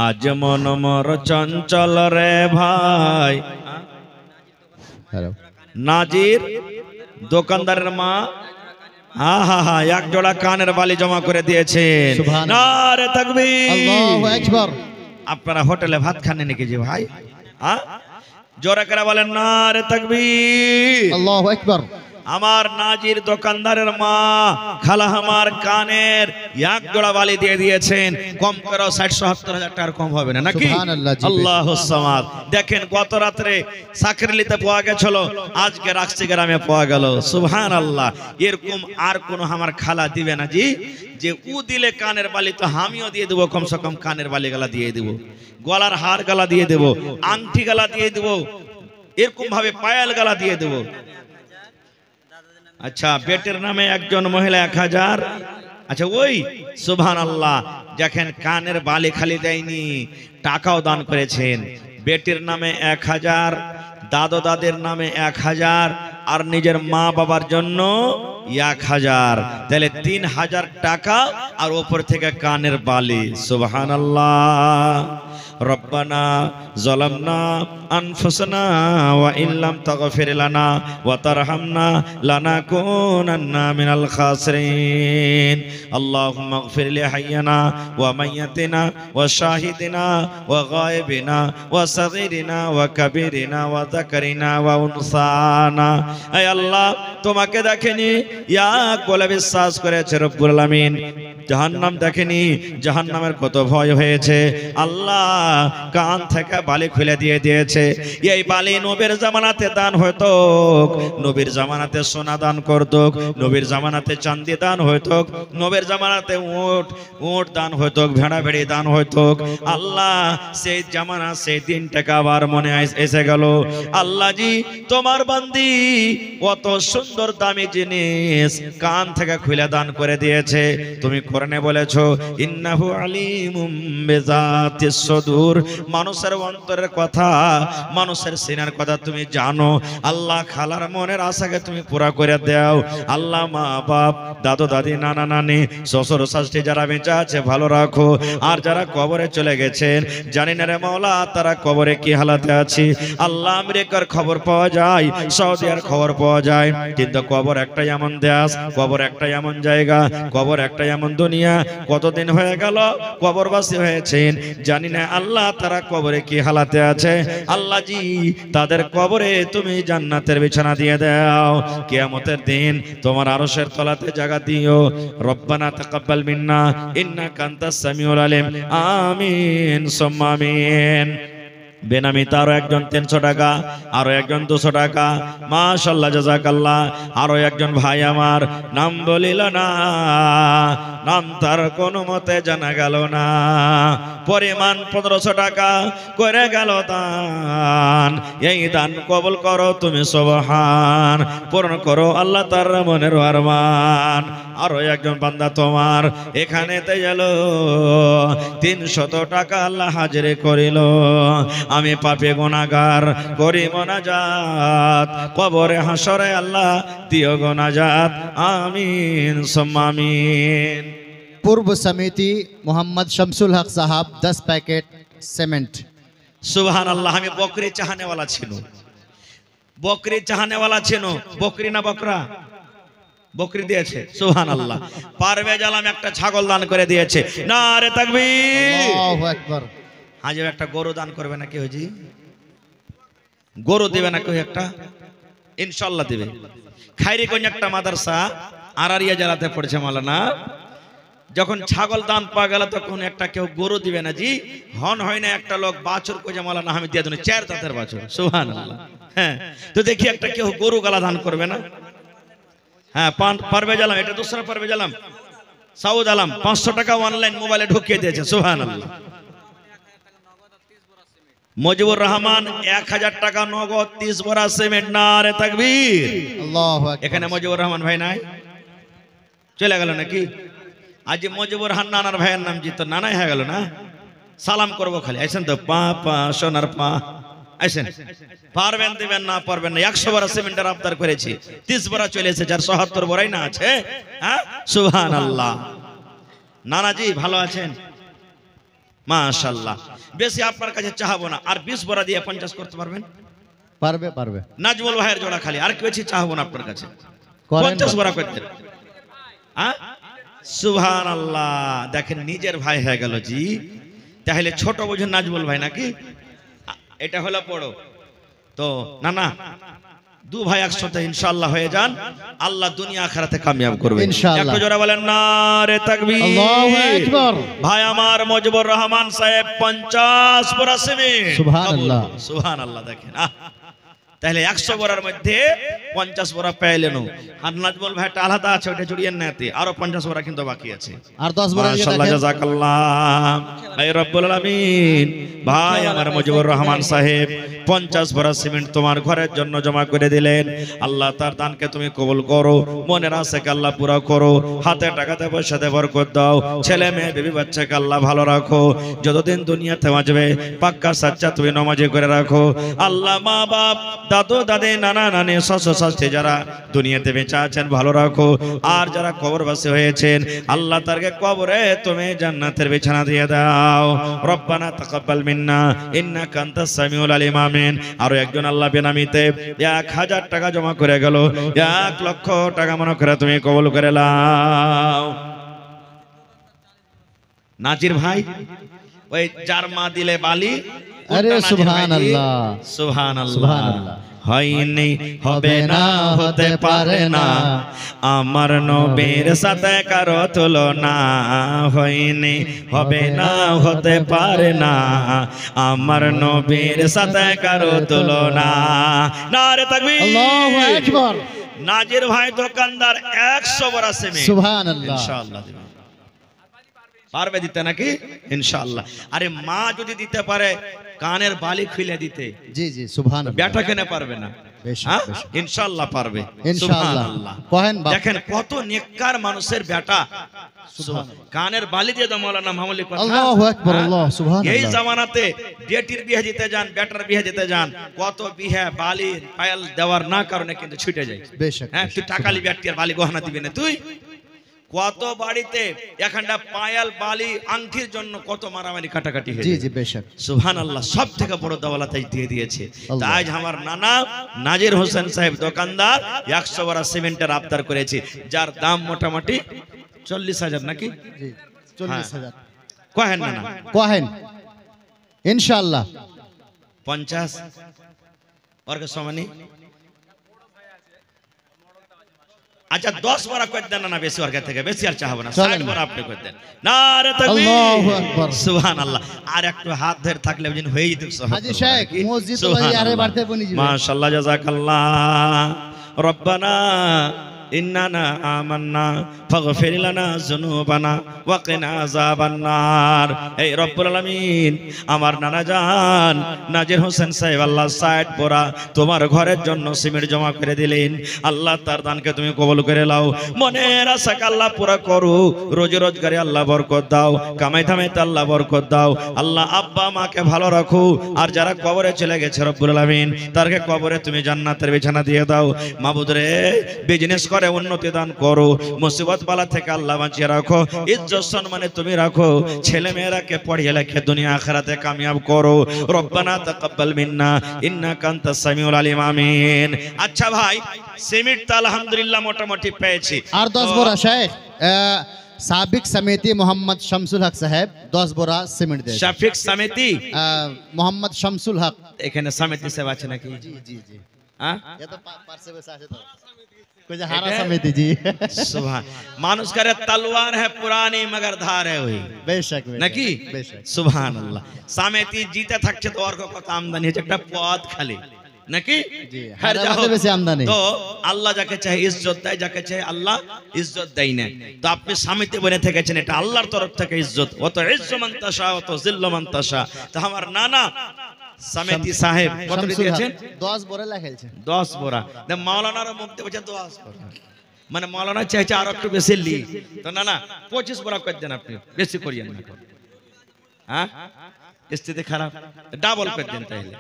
আজ মন মোর চঞ্চল রে ভাই। নাজির দোকানদারের মা, হা হা হা, 1 জোড়া কানের বালি জমা করে দিয়েছেন। নারে তাকবীর, আল্লাহু আকবার। আপনারা হোটেলে ভাত খান নাকি যে ভাই? হ্যাঁ, জোরে করে বলেন নারে তাকবীর, আল্লাহু আকবার। আমার নাজির দোকানদারের মা খালা আমার কানের 1 জোড়া বালি দিয়ে দিয়েছেন। কম করে 60-70 হাজার টাকার কম হবে না নাকি? আল্লাহুস সামাদ। দেখেন গত রাত্রে সাকরিলিতে পাওয়া গেছিল, আজকে রাখছি গ্রামে পাওয়া গেল। সুবহানাল্লাহ। এরকম আর কোন আমার খালা দিবে না জি, যে উ দিলে কানের বালি তো আমিও দিয়ে দেবো। কমসে কম কানের বালি গালা দিয়ে দেব, গলার হার গালা দিয়ে দেব, আংটি গালা দিয়ে দেব, এরকম ভাবে পায়াল গালা দিয়ে দেব। আচ্ছা, বেটের নামে একজন মহিলা 1000। আচ্ছা, ওই সুবহানাল্লাহ, দেখেন কানের বালি খালি দেয়নি, টাকাও দান করেছেন। বেটির নামে 1000, দাদা দাদের নামে 1000, আর নিজের মা বাবার জন্য 1000। তাহলে 3000 টাকা, আর উপর থেকে কানের বালি। সুবহানাল্লাহ। রব্বানা যালামনা আনফুসানা ওয়া ইল্লাম তাগফির লানা ওয়া তারহামনা লানাকুনান্না মিনাল খাসিরিন। আল্লাহুম্মা ইগফির লি হাইয়িনা ওয়া মাইয়িতিনা ওয়া শাহিদিনা ওয়া গায়বিনা ওয়া সাগীরিনা ওয়া কাবীরিনা ওয়া যাকারিনা ওয়া উনসানা। হে আল্লাহ, তোমাকে দেখেনি এক বলে বিশ্বাস করেছে রব্বুল আলামিন, জাহান্নাম দেখেনি, জাহান্নামের কত ভয় হয়েছে। আল্লাহ কান থেকে বালি খুলে দিয়ে দিয়েছে। এই বালি নবীর জামানাতে দান হতো, নবীর জামানাতে সোনা দান করত, নবীর জামানাতে চাঁদি দান হতো, নবীর জামানাতে উট দান হতো, ভেড়া ভেড়ি দান হতো। আল্লাহ সেই জামানা, সেই দিনটাকে আবার মনে এসে গেল। আল্লাহ জি, তোমার বান্দি কত সুন্দর দামি জিনিস কান থেকে খুলে দান করে দিয়েছে। তুমি কোরআনে বলেছো ইন্নাহু আলিমুম বিযাতিস সুদূর, মানুষের অন্তরের কথা, মানুষের সিনার কথা তুমি জানো। আল্লাহ খালার মনের আশাকে তুমি পুরা করে দাও। আল্লাহ মা বাপ, দাদু দাদি, নানা নানি, শ্বশুর শাশুড়ি যারা বেঁচে আছে ভালো রাখো, আর যারা কবরে চলে গেছেন জানি না রে মাওলা তারা কবরে কি হালাতে আছে। আল্লাহ আমেরিকার খবর পাওয়া যায়, সৌদিয়ার খবর পাওয়া যায়, কিন্তু কবর একটাই এমন দেশ, কবর একটাই এমন জায়গা, কবর একটাই এমন দুনিয়া দুনিয়া কতদিন হয়ে গেল কবরবাসী হয়েছেন জানি না আল্লাহ তারা কবরে কি হালাতে আছে আল্লাহ জি তাদের কবরে তুমি জান্নাতের বিছানা দিয়ে দাও কিয়ামতের দিন তোমার আরশের তলাতে জায়গা দিও রব্বানা তাকাব্বাল মিন্না ইন্নাকা আনতাস সামিউল আলিম আমিন সুম্মা আমিন বেনামি তারও একজন 300 টাকা আরো একজন 200 টাকা মাশাআল্লাহ জাযাকাল্লাহ আরো একজন ভাই আমার নাম বলিল না নাম তার কোনো মতে জানা গেল না পরিমাণ 1500 টাকা করে গেল দান এই দান কবুল করো তুমি সুবহান পূর্ণ করো আল্লাহ তার মনের আরমান আরো একজন বান্দা তোমার এখানেতে এলো 300 টাকা আল্লাহ হাজিরে করিল আমি পাপে গুনাহগার করি মোনাজাত কবরে হাসরে আল্লাহ দিও গুনাহজাত আমিন সুম্মা আমিন पूर्व समिति मोहम्मद शमसुल हक साहब 10 पैकेट सीमेंट সুবহানাল্লাহ আমি বকরি চাহানে वाला ছিল বকরি চাহানে वाला ছিল বকরি না বকরা বকরি দিয়েছে সুবহানাল্লাহ পারভেজ আলম একটা ছাগল দান করে দিয়েছে নারে তাকবীর আল্লাহু আকবার হাজির একটা গরু দান করবে না কেউ জি গরু দিবে না কেউ একটা ইনশাআল্লাহ দিবে খাইরিগঞ্জ একটা মাদ্রাসা আরারিয়া জেলাতে পড়েছে মাওলানা যখন ছাগল দান পাওয়া গেল তখন একটা কেউ গরু দিবে না জি হন হয় না একটা লোক বাছুর কইছে মাওলানা আমি দিয়ে দেব 4 দাঁতের বাছুর সুবহানাল্লাহ হ্যাঁ তো দেখি একটা কেউ গরু গালা দান করবে না হ্যাঁ পারভেজ আলম এটা দোসরা পারভেজ আলম সাউদ আলম 500 টাকা অনলাইন মোবাইলে ঢুকিয়ে দিয়েছে সুবহানাল্লাহ মুজিবুর রহমান 1000 টাকা নগদ 30 বড়া সিমেন্ট নারে তাকবীর আল্লাহু আকবার এখানে মুজিবুর রহমান ভাই নাই চলে গেল নাকি আজ মুজিবুর হান্নানার ভাইয়ের নাম জি তো নানাই হয়ে গেল না সালাম করব খালি আইছেন তো পা পা সোনার পা আইছেন পারবেন দিবেন না পারবেন না 100 বড়া সিমেন্টের আবদার করেছি 30 বড়া চলে এসেছে আর 77 বড়াই না আছে হ্যাঁ সুবহানাল্লাহ নানাজি ভালো আছেন মাশাআল্লাহ বেশি আপনার কাছে চাহাবো না আর 20 বড়া দিয়ে 50 করতে পারবেন পারবে পারবে নাজমুল ভাইয়ের জোড়া খালি আর কি বেশি চাহাবো না আপনার কাছে করেন 50 বড়া করতে হ্যাঁ সুবহানাল্লাহ দেখেন নিজের ভাই হয়ে গেল জি তাহলে ছোট বুঝেন নাজমুল ভাই নাকি এটা হলো বড় তো না না দু ভাই একসাথে ইনশাআল্লাহ হয়ে যান আল্লাহ দুনিয়া আখিরাতে কামিয়াব করবে ইনশাআল্লাহ একটু জোরে বলেন নারে তাকবীর আল্লাহু আকবার ভাই আমার মুজিবুর রহমান সাহেব 50 বড়া সিমেন্ট সুবহানাল্লাহ সুবহানাল্লাহ দেখেন তাহলে 100 বড়ার মধ্যে 50 বড়া পেলেন আর নাজমুল ভাইটা আলাদা আছে ওটা জুড়িয়ে নেতে আরো 50 বড়া কিন্তু বাকি আছে আর 10 বড়া মাশাআল্লাহ জাযাকাল্লাহ আয় রব্বুল আলামিন ভাই আমার মুজিবুর রহমান সাহেব 50 বড়া সিমেন্ট তোমার ঘরের জন্য জমা করে দিলেন আল্লাহ তার দানকে তুমি কবুল করো মনের আশাকে আল্লাহ পুরো করো হাতে টাকাতে পয়সাতে বরকত দাও ছেলে মেয়ে বিবি বাচ্চাকে আল্লাহ ভালো রাখো যতদিন দুনিয়াতে বাঁচবে পাক্কা সাচ্চা তুমি নামাজি করে রাখো আল্লাহ মা বাপ দাদু দাদি নানা নানি শ্বশুর শাশুড়ি যারা দুনিয়াতে বেঁচে আছেন ভালো রাখো আর যারা কবরবাসী হয়েছেন আল্লাহ তারকে কবরে তুমি জান্নাতের বিছানা দিয়ে দাও রব্বানা তাকাব্বাল মিন্না ইন্নাকা আনতাস সামিউল আলিম আমিন আরো একজন আল্লাহ বেনামিতে 1000 টাকা জমা করে গেল 1 লক্ষ টাকা মনে করে তুমি কবুল করে নাও নাজির ভাই ওই যার মা দিলে বালি আরে সুবহানাল্লাহ সুবহানাল্লাহ সুবহানাল্লাহ হয়নি হবে না হতে পারে না আমার নবীর সাথে কারো তুলনা হয়নি হবে না হতে পারে না আমার নবীর সাথে কারো তুলনা নারে তাকবীর আল্লাহু আকবার নাজির ভাই দোকানদার 100 বড়া সিমেন্ট সুবহানাল্লাহ ইনশাআল্লাহ পারবে দিতে নাকি ইনশাআল্লাহ আরে মা যদি দিতে পারে কানের বালি খুলে দিতে জি জি সুবহানাল্লাহ বেটা কেন পারবে না বেশক বেশক ইনশাআল্লাহ পারবে ইনশাআল্লাহ কোহেন বাপ দেখেন কত নেককার মানুষের বেটা কানের বালি দিয়ে দাও মাওলানা মামুলি কথা আল্লাহু আকবার আল্লাহ সুবহানাল্লাহ এই জামানাতে বেটির বিয়ে দিতে যান বেটার বিয়ে দিতে যান কত বিয়ে বালি পায়াল দেওয়ার না কারণে কিন্তু ছুটে যায় বেশক হ্যাঁ তুই টাকালি বেটির বালি গহনা দিবি না তুই কত বাড়িতে এখানটা পায়াল বালি আংটির জন্য কত মারামারি কাটাকাটি হয়েছে জি জি বেশক সুবহানাল্লাহ সব থেকে বড় দাওয়াত দিয়ে দিয়েছে তাই আমার নানা নাজির হোসেন সাহেব দোকানদার 100 বড়া সিমেন্টের আবদার করেছে যার দাম মোটামুটি 40,000 নাকি जी 40,000 কহেন না না कोहेन इंशाल्लाह 50 और के সমানি আচ্ছা 10 বড় কই দেন না বেশি ওর থেকে বেশি আর চাহবো না 60 বড় আপনি কই দেন নারে তাকবীর আল্লাহু আকবার সুবহানাল্লাহ আর একটু হাত ধরে থাকলে যেন হয়ে যেত हाजी शेख मस्जिद तो वही आरे बढ़ते बनी जी माशाअल्लाह जज़ाकल्लाह रब्बना इन्ना आमन्ना फागफिर लना जुनूबाना वा किना आযাবান नार हे रब्बुल आलामीन আমার নানা জান নাজির হোসেন সাহেব আল্লাহ 60 পোরা তোমার ঘরের জন্য সিমেন্ট জমা করে দিলেন আল্লাহ তার দানকে তুমি কবুল করে নাও মনের আশাকে আল্লাহ পুরা করো রোজি রোজগারে আল্লাহ বরকত দাও কামাই ধামাইতে আল্লাহ বরকত দাও আল্লাহ আব্বা মাকে ভালো রাখো আর যারা কবরে চলে গেছে রব্বুল আলামিন তারকে কবরে তুমি জান্নাতের বিছানা দিয়ে দাও মাবুদ রে বিজনেস করে উন্নতি দান করো মুসিবত বালা থেকে আল্লাহ বাঁচিয়ে রাখো ইজ্জত সম্মানে তুমি রাখো ছেলে মেয়েরাকে পড়িয়ে লেখে দুনিয়া আখিরাতে কামিয়াব করো রব্বানা তাকাব্বাল মিন্না ইন্নাকা আনতাস সামিউল আলিম আমিন আচ্ছা ভাই সিমেন্ট তো আলহামদুলিল্লাহ মোটামুটি পেয়েছি और 10 बोरा शेख साबिक समिति मोहम्मद शमसुल हक साहब 10 बोरा सीमेंट दे শাফিক সমিতি मोहम्मद शमसुल हक এখানে সমিতি সেবা আছে নাকি जी जी जी হ্যাঁ ये तो पार से वैसा है तो कुछ हारा समिति जी सुभान मानुष करे तलवार है पुरानी मगर धार है वही बेशक নাকি बेशक সুবহানাল্লাহ সমিতি জিতে থাকছে তো আর কত আমদানি হচ্ছে একটা পদ খালি নাকি জি হর হারা যাও মধ্যে বেশি আমদানি তো আল্লাহ যাকে চায় ইজ্জত দেয় যাকে চায় আল্লাহ ইজ্জত দেয় না তো আপনি সমিতি বনে থেকেছেন এটা আল্লাহর তরফ থেকে ইজ্জত অত ইজ্জু মান তাশা অত জিল্লু মান তাশা তো আমার নানা সমিতি সাহেব কত দিয়েছেন 10 बोरा লাগাইছে 10 বোরা দে মাওলানার মুখ দিয়ে বলছেন 10 বোরা মানে মাওলানা চাইছে আর একটু বেশি লি তো না না 25 বোরা করে দেন আপনি বেশি করিয়েন না হ্যাঁ স্থিতি খারাপ ডাবল করে দেন তাইলে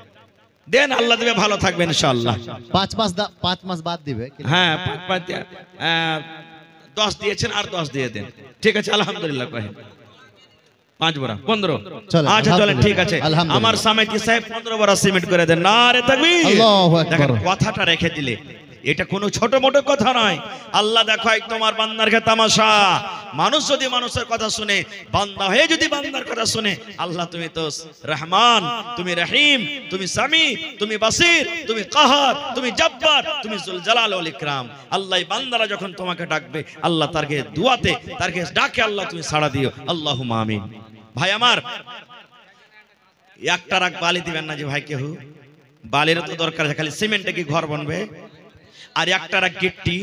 দেন আল্লাহ দেবে ভালো থাকবেন ইনশাআল্লাহ 5 মাস বাদ দিবে হ্যাঁ 10 দিয়েছেন আর 10 দিয়ে দেন ঠিক আছে আলহামদুলিল্লাহ কহেন 5 বোরা 15 আচ্ছা চলেন ঠিক আছে আমার সমিতি সাহেব 15 বোরা সিমেন্ট করে দেন নারে তাকবীর আল্লাহু আকবার কথাটা রেখে দিলে এটা কোনো ছোট মোটো কথা নয় আল্লাহ দেখায় তোমার বান্দারকে তামাশা মানুষ যদি মানুষের কথা শুনে বান্দা হয়ে যদি বান্দার কথা শুনে আল্লাহ তুমি তো রহমান তুমি রহিম তুমি সামি তুমি বাসির তুমি কাহার তুমি জব্বার তুমি জুল জালাল ওয়াল ইকরাম আল্লাহ বান্দারা যখন তোমাকে ডাকবে আল্লাহ তারকে দুয়াতে তারকে ডাকে আল্লাহ তুমি সাড়া দিও আল্লাহুম্মা আমিন ভাই আমার একটা রাখ বালি দিবেন না যে ভাই কেউ বালির তো দরকার আছে খালি সিমেন্টে কি ঘর বানবে আর একটা রাখ গিট্টি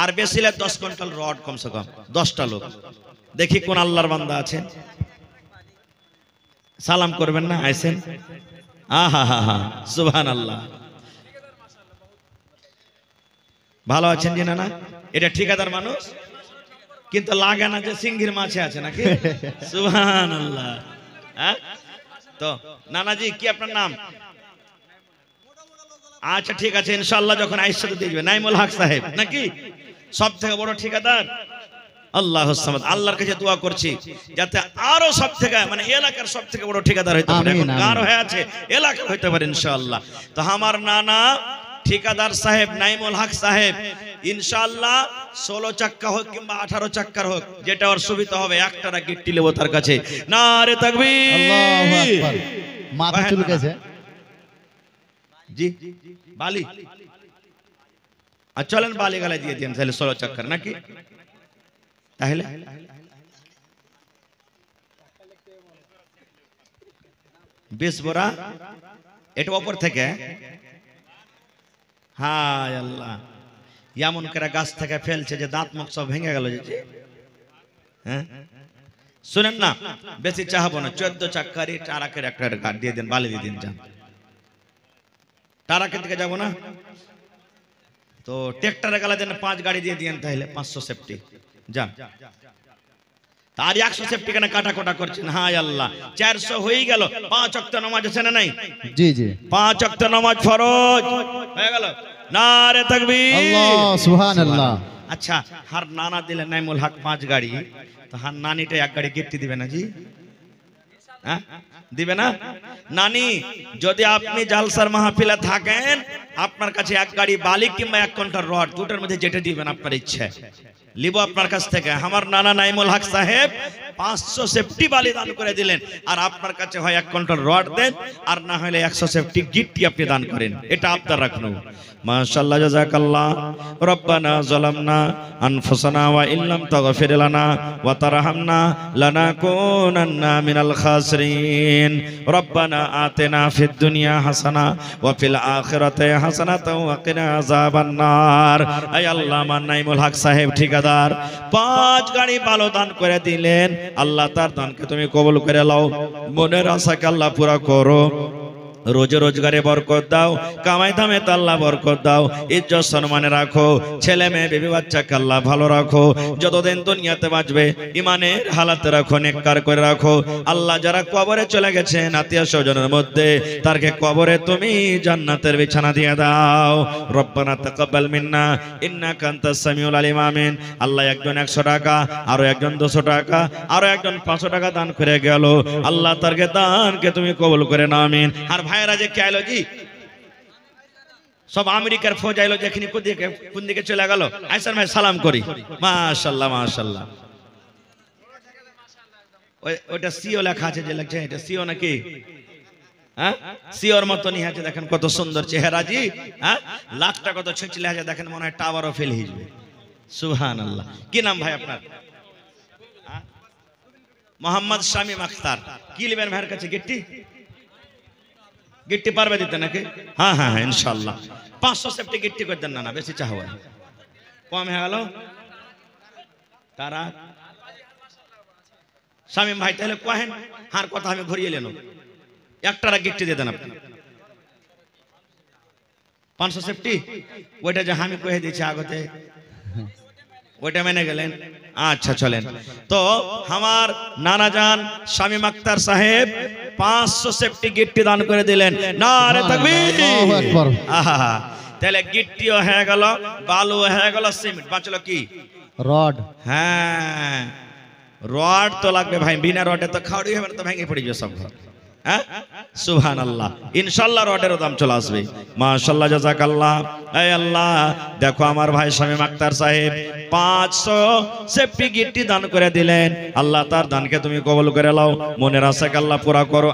আর বেশিলে 10 কুইন্টাল রড কমসে কম 10টা লোক দেখি কোন আল্লাহর বান্দা আছে সালাম করবেন না আইছেন আহা হা হা সুবহানাল্লাহ ভালো আছেন জি না এটা ঠিকাদার মানুষ কিন্তু লাগে না যে সিংহির মাছে আছে নাকি সুবহানাল্লাহ হ্যাঁ তো নানাজি কি আপনার নাম আচ্ছা ঠিক আছে ইনশাআল্লাহ যখন আইসা দিয়ে দিবেন নাইমুল হক সাহেব নাকি সবথেকে বড় ঠিকাদার আল্লাহুস সামাদ আল্লাহর কাছে দোয়া করছি যাতে আরো সবথেকে মানে এলাকার সবথেকে বড় ঠিকাদার হইতে পারে এখন গার হয়ে আছে এলাকার হইতে পারে ইনশাআল্লাহ তো আমার নানা ঠিকাদার সাহেব নাইমুল হক সাহেব ইনশাআল্লাহ 16 চাক্কা হোক কিংবা 18 চাক্কার হোক যেটা ওর সুবিধা হবে একটা গিট্টি নেব তার কাছে নারে তাকবীর আল্লাহু আকবার মাথা চুলকেছে জি বালি আর চলেন বালি গালা দিয়ে দেন তাহলে 16 চাক্কার নাকি তাহলে 20 বোরা এটা উপর থেকে হায় আল্লাহ এমন করে গাছ থেকে ফেলছে যে দাঁত মুখ সব ভেঙে গেল যে হ্যাঁ শুনেন না বেশি চাহবো না 14 চাক্কারি টারাকের একটা গাড়ি দিয়ে দেন বালি দিয়ে দেন যান টারাকের দিকে যাবো না তো ট্রাক্টরে গেলে দেন 5 গাড়ি দিয়ে দিয়েন তাহলে 500 সেফটি যান তার 100 সেফটি কেন কাটাকোটা করছেন হায় আল্লাহ 400 হয়ে গেল 5 ওয়াক্ত নামাজ আছে না নাই জি জি 5 ওয়াক্ত নামাজ ফরজ হয়ে গেল নারে তাকবীর আল্লাহ সুবহানাল্লাহ আচ্ছা হার নানা দিলে নাইমুল হক 5 গাড়ি তো হার নানিটা এক গাড়ি গিফট দিবে না জি হ্যাঁ দিবে না নানি যদি আপনি জালসার মাহফিলে থাকেন আপনার কাছে এক গাড়ি বালি কিংবা 1 কুইন্টাল রড দুটোর মধ্যে যেটা দিবেন আপনার ইচ্ছে লিবো আপনার কাছ থেকে। আমার নানা নাইমুল হক সাহেব 500 সেফটি বালি দান করে দিলেন, আর আপনার কাছে হয় 1 কুইন্টাল রড দেন, আর না হলে 100 সেফটি গিট্টি আপনি দান করেন, এটা আপনার রাখনো। মাশাআল্লাহ, জাযাকাল্লাহ। রব্বানা যালামনা আনফুসানা ওয়া ইল্লাম তাগফির লানা ওয়া তারহামনা লানাকুনান্না মিনাল খাসিরিন। রব্বানা আতিনা ফিদ দুনিয়া হাসানা ওয়া ফিল আখিরাতি হাসানাতাও ওয়া কিনা আযাবান নার। আয় আল্লাহ, আমার নাইমুল হক সাহেব ঠিকাদার 5 গাড়ি বালো দান করে দিলেন, আল্লাহ তার দানকে তুমি কবুল করে নাও, মনের আশাকে আল্লাহ পুরা করো, রোজে রোজগারে বরকত দাও, কামাই দামে আল্লাহ বরকত দাও, ইজ্জত সম্মানে রাখো, ছেলে মেয়ে বিবি বাচ্চাকে আল্লাহ ভালো রাখো, যতদিন দুনিয়াতে বাঁচবে ইমানের হালাতে রাখো, নেককার করে রাখো। আল্লাহ যারা কবরে চলে গেছেন আত্মীয় স্বজনের মধ্যে, তারকে কবরে তুমি জান্নাতের বিছানা দিয়ে দাও। রব্বানা তাকাব্বাল মিন্না ইন্নাকা আনতাস সামিউল আলিম। আমিন। আল্লাহ একজন 100 টাকা, আরো একজন 200 টাকা, আরো একজন 500 টাকা দান করে গেল, আল্লাহ তারকে দানকে তুমি কবুল করে নাও। আমিন। আর ভাইরা যে কে আইলো জি, সব আমেরিকার ফৌজ আইলো, যেখানে কোন দিকে চলে গেল, আইসার ভাই সালাম করি। মাশাআল্লাহ মাশাআল্লাহ। ওইটা সিও লেখা আছে, যে লেখা এটা সিও নাকি? হ্যাঁ, সিওর মতনই আছে, দেখেন কত সুন্দর চেহারা জি। হ্যাঁ, লাখটা কত ছেঁচলে আছে, দেখেন মনে হয় টাওয়ারও ফেল হয়ে যাবে। সুবহানাল্লাহ। কি নাম ভাই আপনার? মোহাম্মদ শামীম আখতার। কি নেবেন ভাইয়ের কাছে? গিট্টি গিট্টি পারবে দিতে নাকি? হ্যাঁ হ্যাঁ হ্যাঁ, ইনশাআল্লাহ। 500 সেফটি গিট্টি করে দেন না, বেশি চাওয়া কম হয়ে গেল। তারা শামীম ভাই তাহলে কহেন, হার কথা আমি ঘুরিয়ে এলেন, একটারা গিট্টি দিয়ে দেন আপনি। 500 সেফটি ওইটা যে আমি কয়ে দিয়েছি আগতে, ওইটা মেনে গেলেন? আচ্ছা চলেন। তো আমার নানা জান শামীম আখতার সাহেব 500 সেফটি গিট্টি দান করে দিলেন। নারে তাকবীর, আল্লাহু আকবার। আহা, তাহলে গিট্টিও হয়ে গেল, বালু হয়ে গেল, সিমেন্ট বাঁচলো কি? রড। হ্যাঁ, রড তো লাগবে ভাই, বিনা রডে তো খাওয়াই হবে না, তো ভেঙে পড়ে যাবে সব ঘর। হ্যাঁ, সুবহানাল্লাহ। ইনশাআল্লাহ রডেরও দাম চলে আসবে। মাশাআল্লাহ, জাযাকাল্লাহ। এই আল্লাহ, দেখো আমার ভাই শামীম আখতার সাহেব 500 সেফটি গিট্টি দান করে দিলেন, আল্লাহ তার দানকে তুমি কবুল করে নাও, মনের আশাকে আল্লাহ পুরা করো।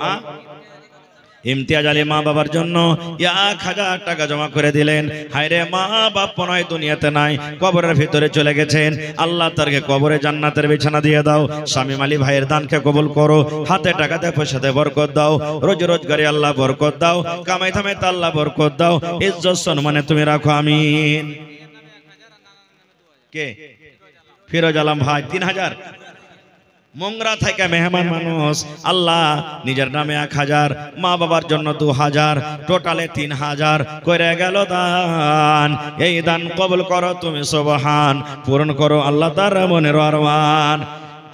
ইমতিয়াজ আলী মা বাবার জন্য 1000 টাকা জমা করে দিলেন। হায়রে, মা বাপ নয় দুনিয়াতে নাই, কবরের ভিতরে চলে গেছেন, আল্লাহ তারকে কবরে জান্নাতের বিছানা দিয়ে দাও। শামীম আলী ভাইয়ের দানকে কবুল করো, হাতে টাকাতে পয়সাতে বরকত দাও, রোজ রোজগারে আল্লাহ বরকত দাও, কামাই থামাইতে আল্লাহ বরকত দাও, ইজ্জত সম্মানে তুমি রাখো। আমিন। কে? ফিরোজ আলম ভাই 3000। মোংরা থেকে মেহমান মানুষ, আল্লাহ নিজের নামে 1000, মা বাবার জন্য 2000, টোটালে 3000 করে গেল দান। এই দান কবুল করো তুমি, সুবহান, পূরণ করো আল্লাহ তার মনের আরমান।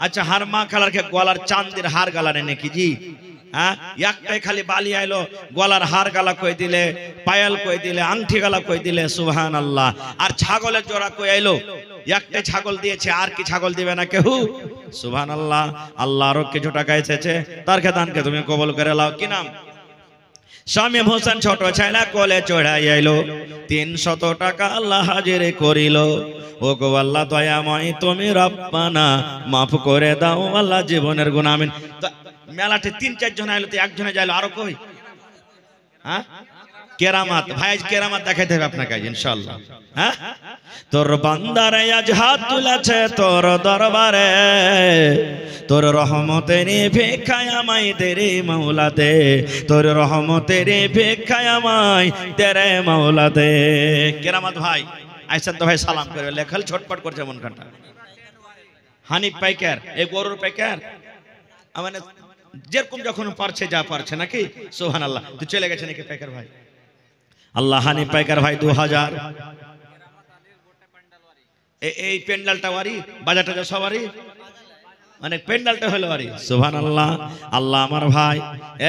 আচ্ছা, হার মা খালারকে গলার চাঁদের হার গালানে নাকি জি? হ্যাঁ, একটাই খালি বালি আইলো, গলার হার গালা কই দিলে, পায়াল কই দিলে, আংটি গালা কই দিলে, সুবহানাল্লাহ। আর ছাগলের জোড়া কই আইলো, একটাই ছাগল দিয়েছে, আর কি ছাগল দিবে না কেউ? সুবহানাল্লাহ। আল্লাহ আরো কিছু টাকা এসেছে, তার দানকে তুমি কবুল করে নাও। কি নাম? শামীম হোসেন ছোট ছেলে কোলে চড়াই আইলো, 300 টাকা আল্লাহ হাজির করিল। ও গো আল্লাহ দয়াময় তুমি রব্বানা মাফ করে দাও আল্লাহ জীবনের গুনাহ। আমিন। মেলাতে 3-4 জন আইলো, তো একজনে যাইলো, আরো কই? হ্যাঁ, কেরামাত ভাই, কেরামাত দেখাইতে হবে আপনাকে ইনশাআল্লাহ। হ্যাঁ, তোর বান্দারে আজ হাত তুলেছে তোর দরবারে, তোর রহমতের ভিক্ষায় আমায় তেরে মাওলা দে, তোর রহমতের ভিক্ষায় আমায় তেরে মাওলা দে। কেরামাত ভাই আইসেন তো ভাই, সালাম করে লেখাল, ছটপট করছে মন কাটা। হানিফ পাইকার, এই গরুর পাইকার, মানে যেরকম যখন পারছে, যা পারছে নাকি, সুবহানাল্লাহ। তো চলে গেছে নাকি পাইকার ভাই? আল্লাহ, হানিফ পাইকার ভাই 2000। এই প্যান্ডালটা ওয়ারি, বাজারটা সবারই। অনেক প্যান্ডেলটা হলো আরে সুবহানাল্লাহ। আল্লাহ আমার ভাই,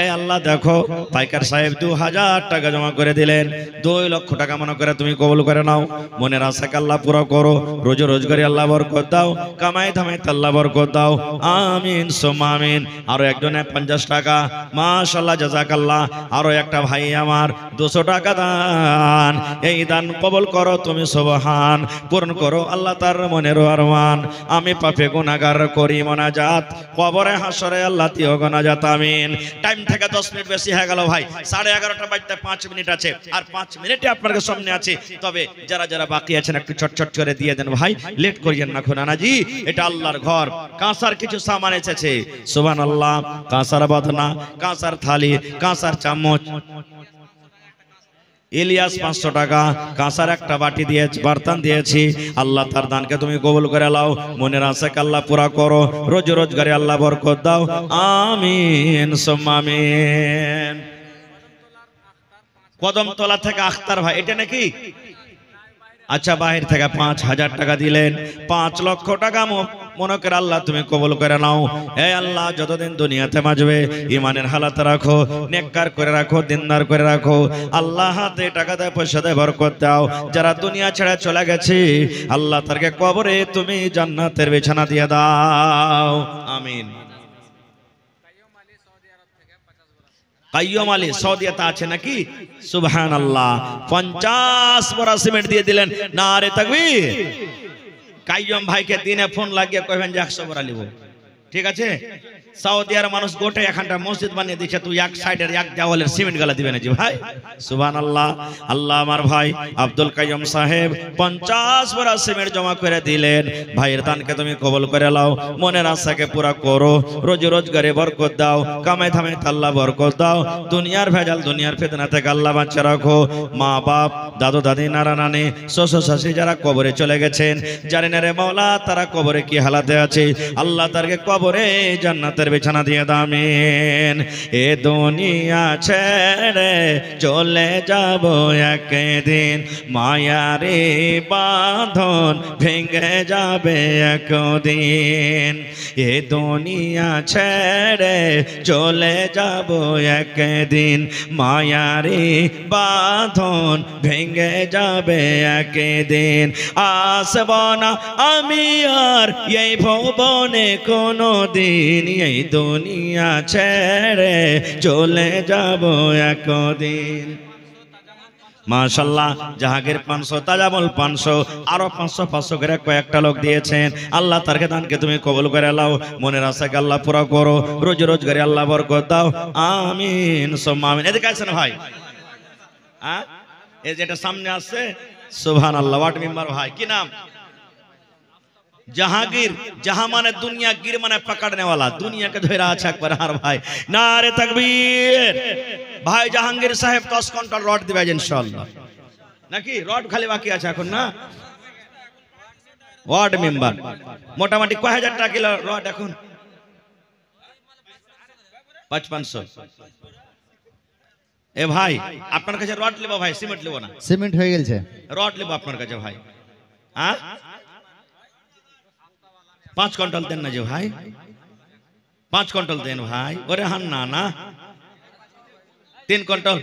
এই আল্লাহ দেখো পাইকার সাহেব 2000 টাকা জমা করে দিলেন, 2 লক্ষ টাকা মনে করে তুমি কবুল করে নাও। মনের আশাকে আল্লাহ পুরো করো, রোজ রোজগারি আল্লাহ বরকত দাও, কামাই ধামাই আল্লাহ বরকত দাও, আমিন সুম্মা আমিন। আরো একজনে 50 টাকা, মাশাআল্লাহ জাযাকাল্লাহ। আরো একটা ভাই আমার 200 টাকা দান, এই দান কবুল করো তুমি সুবহান, পূরণ করো আল্লাহ তার মনের আরমান। আমি পাপে গুনাহগার করি মোনাজাত, কবরে হাসরে আল্লাহ তিও গুনাজাত আমিন। টাইম থেকে 10 মিনিট বেশি হয়ে গেল ভাই, 11:30টা বাজতে 5 মিনিট আছে, আর 5 মিনিটে আপনাদের সামনে আছে। তবে যারা যারা বাকি আছেন একটু চটচট করে দিয়ে দেন ভাই, লেট করিয়েন না নানাজি, এটা আল্লাহর ঘর। কাঁসার কিছু সামান এসেছে সুবহানাল্লাহ, কাঁসার বাদনা, কাঁসার থালি, কাঁসার চামচ। ইলিয়াস 500 টাকা, কাঁসার একটা বাটি দিয়েছি, বর্তন দিয়েছি। আল্লাহ তার দানকে তুমি কবুল করে নাও, মনের আশাকে আল্লাহ পুরা করো, রোজ রোজগারে আল্লাহ বরকত দাও, আমিন সুম্মা আমিন। কদমতলা থেকে আখতার ভাই, এটা নাকি? আচ্ছা, বাহির থেকে 5000 টাকা দিলেন, 5 লক্ষ টাকা মনে করে আল্লাহ তুমি কবুল করে নাও। হে আল্লাহ, যতদিন দুনিয়াতে বাঁচবে ইমানের হালাতে রাখো, নেককার করে রাখো, দিনদার করে রাখো। আল্লাহ হাতে টাকা দেয়, পয়সা দেয়, বরকত দাও। যারা দুনিয়া ছেড়ে চলে গেছে আল্লাহ তারকে কবরে তুমি জান্নাতের বিছানা দিয়ে দাও, আমিন। কাইয়ুম আলী সৌদিয়াতে আছে নাকি? সুবহানাল্লাহ। 50 বড়া সিমেন্ট দিয়ে দিলেন, নারে তাকবীর। কাইয়ুম ভাইকে দিনে ফোন লাগিয়ে কইবেন যে 100 বড়া নিব, ঠিক আছে? সৌদিয়ার মানুষ গোটে এখানটা মসজিদ বানিয়ে দিচ্ছে, তুই এক সাইডের এক দেওয়ালের সিমেন্ট গালা দিবেন জি ভাই, সুবহানাল্লাহ। আল্লাহ আমার ভাই আব্দুল কাইয়ুম সাহেব 50 বড়া সিমেন্ট জমা করে দিলেন, ভাইয়ের দানকে তুমি কবুল করে নাও, মনের আশাকে পুরা করো, রোজ রোজগারে বরকত দাও, কামাই ধামাই আল্লাহ বরকত দাও, দুনিয়ার ভেজাল দুনিয়ার ফিতনা থেকে আল্লাহ বাঁচিয়ে রাখো। মা বাপ, দাদু দাদি, নানা নানি, শ্বশুর শাশুড়ি যারা কবরে চলে গেছেন, জানেন রে মাওলা তারা কবরে কি হালাতে আছে, আল্লাহ তারকে কবরে জান্নাতের বিছানা দিয়ে দামিন। এ দুনিয়া ছেড়ে চলে যাব একদিন, মায়ারে বাঁধন ভেঙে যাবে একদিন। এ দুনিয়া ছেড়ে চলে যাব একদিন, মায়ারে বাঁধন ভেঙে যাবে একদিন। আসব না আমি আর এই ভুবনে কোনো দিন, এই দুনিয়া ছেড়ে চলে যাব একদিন। মাশাআল্লাহ, জাহাঙ্গীর 500, তাজামুল 500, আরো 500 করে কয়েকটা লোক দিয়েছেন। আল্লাহ তার দানকে তুমি কবুল করে নাও, মনের আশাকে আল্লাহ পুরা করো, রোজ রোজগারে আল্লাহ বরকত দাও, আমিন সুম্মা আমিন। এদিকে আসেন ভাই, হ্যাঁ এই যেটা সামনে আসছে সুবহানাল্লাহ, ওয়ার্ড মেম্বার ভাই, কি নাম? জাহাঙ্গীর। জাহা মানে দুনিয়া, গির মানে পকড়নে वाला, দুনিয়াকে ধরে আছে একবার। আর ভাই নারে তাকবীর। ভাই জাহাঙ্গীর সাহেব 10 কুইন্টাল রড দিবে ইনশাআল্লাহ, নাকি? রড খালি বাকি আছে এখন না? ওয়ার্ড মেম্বার মোটামুটি কয় হাজার টাকা কিলো রড এখন? 5500। এ ভাই আপনার কাছে রড নেব ভাই, সিমেন্ট নেব না? সিমেন্ট হয়ে গেছে, রড নেব আপনার কাছে ভাই। হ্যাঁ 5 কুইন্টাল দেন না যে ভাই, 5 কুইন্টাল দেন ভাই। ওরে হান না না 3 কুইন্টাল।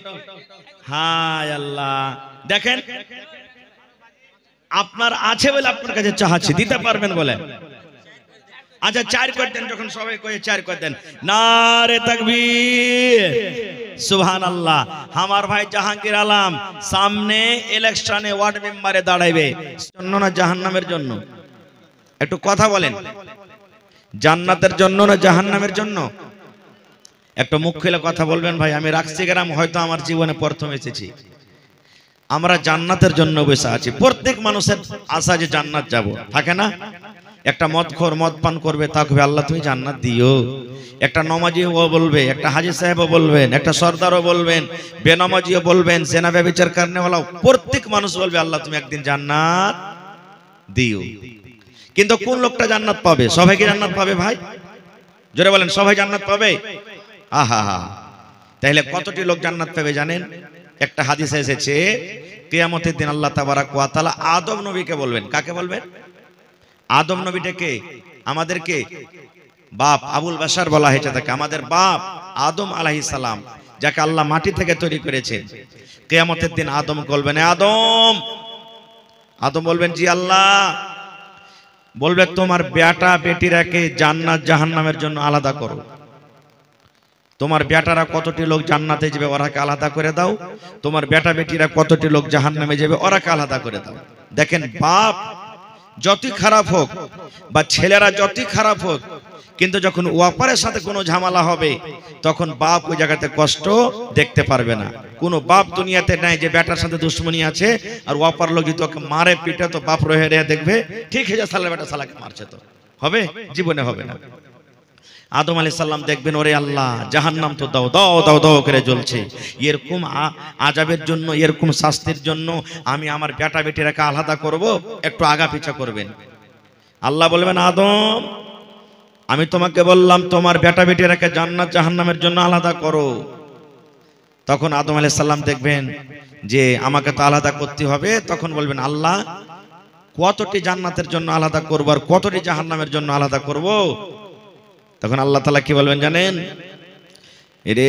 হায় আল্লাহ, দেখেন আপনার আছে বলে আপনার কাছে চাচ্ছি, দিতে পারবেন বলে। আচ্ছা 4 করে দেন, যখন সবাই কয়ে 4 করে দেন, নারে তাকবীর সুবহানাল্লাহ। আমার ভাই জাহাঙ্গীর আলম সামনে ইলেকশনে ওয়ার্ড মেম্বারে দাঁড়াইবে, জন্য না জাহান্নামের জন্য? একটু কথা বলেন, জান্নাতের জন্য না জাহান্নামের জন্য? একটু মুখ খুলে কথা বলবেন ভাই। আমি রাখছি গ্রাম হয়তো আমার জীবনে প্রথম এসেছি, আমরা জান্নাতের জন্য বসে আছি। প্রত্যেক মানুষের আশা যে জান্নাত যাব, থাকে না? একটা মদখোর মদ পান করবে, তাকে আল্লাহ তুমি জান্নাত দিও। একটা নমাজিও বলবে, একটা হাজী সাহেবও বলবেন, একটা সর্দারও বলবেন, বেনামাজিও বলবেন, জেনা ব্যভিচার কারণেওয়ালাও, প্রত্যেক মানুষ বলবে আল্লাহ তুমি একদিন জান্নাত দিও। কিন্তু কোন লোকটা জান্নাত পাবে? সবাই কি জান্নাত পাবে ভাই? জোরে বলেন, সবাই জান্নাত পাবে? আহা হা, তাহলে কতটি লোক জান্নাত পাবে জানেন? একটা হাদিসে এসেছে, কিয়ামতের দিন আল্লাহ তাবারাক ওয়া তাআলা আদম নবীকে বলবেন। কাকে বলবেন? আদম নবীটাকে আমাদেরকে বাপ আবুল বাশার বলা হয়েছে তাকে, আমাদের বাপ আদম আলাইহিস সালাম, যাকে আল্লাহ মাটি থেকে তৈরি করেছেন। কিয়ামতের দিন আদম বলবেন, আদম। আদম বলবেন, জি আল্লাহ। বলবে, তোমার বেটা বেটিরাকে জান্নাত জাহান্নামের জন্য আলাদা করো। তোমার বেটারা কতটি লোক জান্নাতে যাবে ওরাকে আলাদা করে দাও, তোমার বেটা বেটিরা কতটি লোক জাহান্নামে যাবে ওরাকে আলাদা করে দাও। দেখেন, বাপ যতই খারাপ হোক বা ছেলেরা যতই খারাপ হোক, কিন্তু যখন ওয়াপারের সাথে কোনো ঝামেলা হবে তখন বাপ ওই জায়গাতে কষ্ট দেখতে পারবে না। কোনো বাপ দুনিয়াতে নাই যে বেটার সাথে দুশ্মনী আছে আর ওয়াপার লোক যদি ওকে মারে পিটে তো বাপ রহে রে দেখবে ঠিক হয়ে যায়, সালা বেটা সালাকে মারছে, তো হবে? জীবনে হবে না। আদম আলাইহিস সালাম দেখবেন, ওরে আল্লাহ, জাহান্নাম তো দাও দাও দাও দাও করে জ্বলছে, এরকম আযাবের জন্য, এরকম শাস্তির জন্য আমি আমার বেটা বেটিরাকে আলাদা করব, একটু আগা পিছা করবেন। আল্লাহ বলবেন, আদম, আমি তোমাকে বললাম তোমার বেটা বেটিরাকে জান্নাত জাহান্নামের জন্য আলাদা করো। তখন আদম আলাইহিস সালাম দেখবেন যে আমাকে তো আলাদা করতে হবে। তখন বলবেন, আল্লাহ, কতটি জান্নাতের জন্য আলাদা করব আর কতটি জাহান্নামের জন্য আলাদা করব? তখন আল্লাহ তাআলা কি বলবেন জানেন? এরে